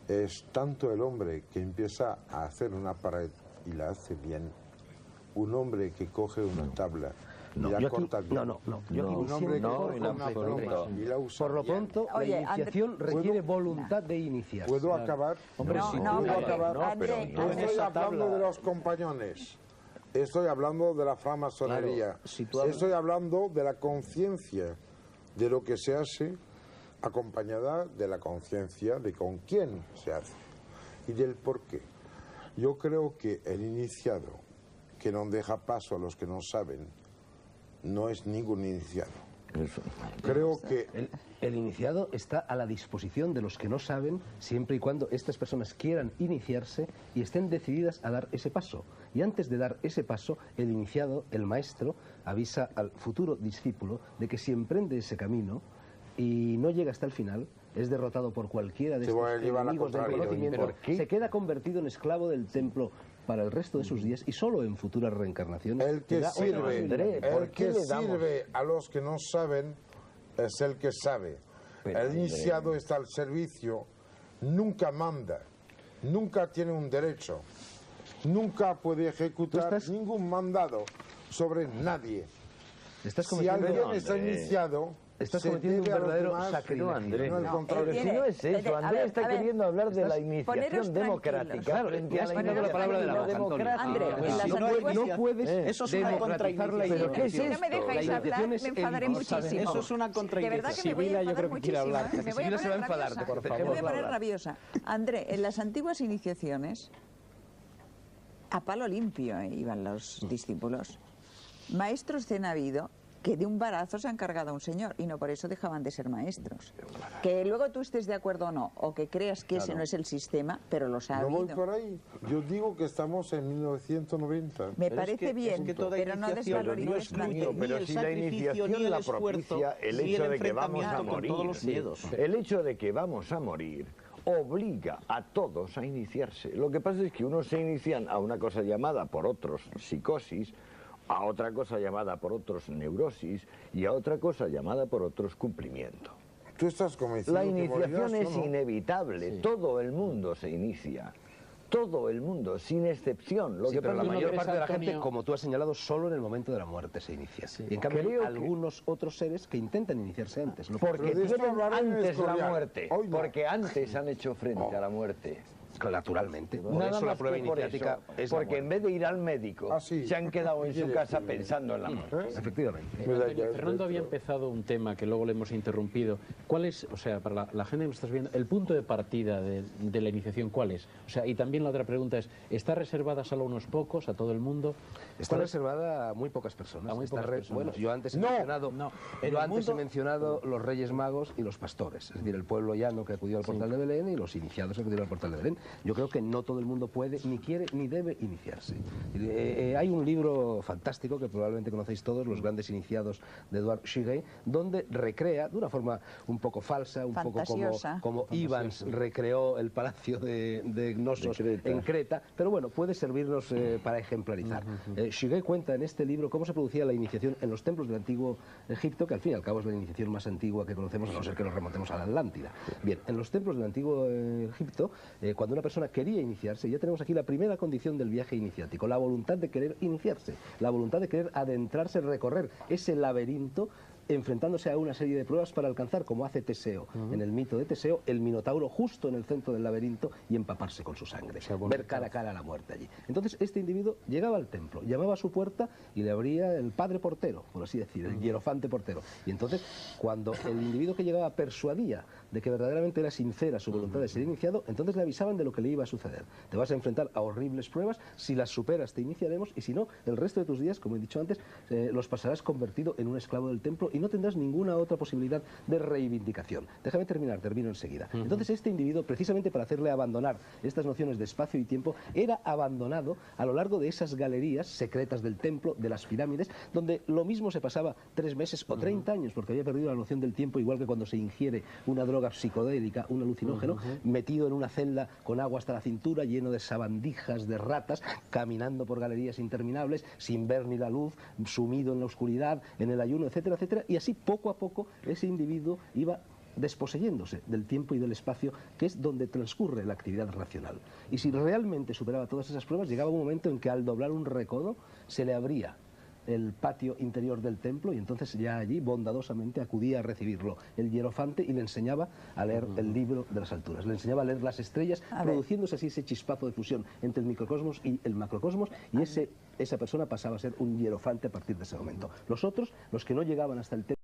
es tanto el hombre que empieza a hacer una pared y la hace bien, un hombre que coge una tabla y la corta bien, un hombre que coge una pluma y la usa Por lo bien. pronto, la iniciación requiere voluntad de iniciar. ¿Puedo acabar? Hombre, No, sí, no, puede acabar. pero No estoy hablando de los compañones. Estoy hablando de la francmasonería. Claro, Estoy hablando de la conciencia de lo que se hace, acompañada de la conciencia de con quién se hace y del por qué. Yo creo que el iniciado que no deja paso a los que no saben no es ningún iniciado. Creo que el iniciado está a la disposición de los que no saben, siempre y cuando estas personas quieran iniciarse y estén decididas a dar ese paso. Y antes de dar ese paso, el iniciado, el maestro, avisa al futuro discípulo de que si emprende ese camino y no llega hasta el final, es derrotado por cualquiera de estos enemigos del conocimiento, se queda convertido en esclavo del templo para el resto de sus días y solo en futuras reencarnaciones. el que sirve a los que no saben es el que sabe. El iniciado está al servicio, nunca manda, nunca tiene un derecho, nunca puede ejecutar ningún mandado sobre nadie. Si alguien está iniciado, estás se cometiendo un debe a los verdadero demás, sacrilegio. André, no al contrario. Si no es eso, Andrés está queriendo hablar de la iniciación democrática. Claro, frente a has quitado la palabra de la boca, Antonio. No puedes eso es una contraindicación. Si no me dejáis hablar, me enfadaré muchísimo. Eso es una contraindicación. De verdad que me voy a enfadar muchísimo. Sibila se va a enfadar, por favor. Me voy a poner rabiosa. André, en las antiguas iniciaciones, a palo limpio iban los discípulos. Maestros han habido que de un barazo se han cargado a un señor y no por eso dejaban de ser maestros. Que luego tú estés de acuerdo o no, o que creas que ese no es el sistema, pero los ha No habido. voy por ahí. Yo digo que estamos en 1990. Me parece bien, pero no desvalorices tanto. Pero si la iniciación la propicia el hecho de que vamos a morir, el hecho de que vamos a morir obliga a todos a iniciarse. Lo que pasa es que unos se inician a una cosa llamada por otros psicosis, a otra cosa llamada por otros neurosis y a otra cosa llamada por otros cumplimiento. ¿Tú estás convencido La que iniciación morirás, es o no? inevitable, todo el mundo se inicia. Todo el mundo, sin excepción. Lo que pero la pasa es mayor que parte de la gente, como tú has señalado, solo en el momento de la muerte se inicia. Y en cambio Creo hay algunos otros seres que intentan iniciarse antes. porque tienen antes la muerte, porque antes han hecho frente a la muerte. Naturalmente. Por Nada eso la más prueba que por iniciática eso, es la porque en vez de ir al médico, se han quedado en su casa pensando en la muerte. Efectivamente. Antonio, Fernando había empezado un tema que luego le hemos interrumpido. ¿Cuál es, o sea, para la gente que nos estás viendo, el punto de partida de la iniciación, cuál es? O sea, y también la otra pregunta es, ¿está reservada solo a unos pocos, a todo el mundo? Está reservada a muy pocas personas. A muy pocas personas. Bueno, yo antes he mencionado los Reyes Magos y los pastores, es decir, el pueblo llano que acudió al portal de Belén y los iniciados que acudieron al portal de Belén. Yo creo que no todo el mundo puede, ni quiere, ni debe iniciarse. Hay un libro fantástico que probablemente conocéis todos, Los grandes iniciados, de Edward Shigey, donde recrea, de una forma un poco falsa, un poco como Ivans recreó el palacio de Gnosos en Creta, pero bueno, puede servirnos para ejemplarizar. Shigey cuenta en este libro cómo se producía la iniciación en los templos del antiguo Egipto, que al fin y al cabo es la iniciación más antigua que conocemos, a no ser que nos remontemos a la Atlántida. Bien, en los templos del antiguo Egipto, cuando una persona quería iniciarse, ya tenemos aquí la primera condición del viaje iniciático, la voluntad de querer iniciarse, la voluntad de querer adentrarse, recorrer ese laberinto, enfrentándose a una serie de pruebas para alcanzar, como hace Teseo, en el mito de Teseo, el Minotauro justo en el centro del laberinto y empaparse con su sangre, ver cara a cara a la muerte allí. Entonces este individuo llegaba al templo, llamaba a su puerta y le abría el padre portero, por así decir, el hierofante portero. Y entonces, cuando el individuo que llegaba persuadía de que verdaderamente era sincera su voluntad de ser iniciado, entonces le avisaban de lo que le iba a suceder. Te vas a enfrentar a horribles pruebas, si las superas te iniciaremos y si no, el resto de tus días, como he dicho antes, los pasarás convertido en un esclavo del templo y y no tendrás ninguna otra posibilidad de reivindicación. Déjame terminar, termino enseguida. Entonces este individuo, precisamente para hacerle abandonar estas nociones de espacio y tiempo, era abandonado a lo largo de esas galerías secretas del templo, de las pirámides, donde lo mismo se pasaba 3 meses o 30 años, porque había perdido la noción del tiempo, igual que cuando se ingiere una droga psicodélica, un alucinógeno, metido en una celda con agua hasta la cintura, lleno de sabandijas, de ratas, caminando por galerías interminables, sin ver ni la luz, sumido en la oscuridad, en el ayuno, etcétera, etcétera, y así poco a poco ese individuo iba desposeyéndose del tiempo y del espacio, que es donde transcurre la actividad racional. Y si realmente superaba todas esas pruebas, llegaba un momento en que al doblar un recodo se le abría el patio interior del templo y entonces ya allí bondadosamente acudía a recibirlo el hierofante y le enseñaba a leer el libro de las alturas, le enseñaba a leer las estrellas, produciéndose así ese chispazo de fusión entre el microcosmos y el macrocosmos, y esa persona pasaba a ser un hierofante a partir de ese momento. Los otros, los que no llegaban hasta el templo,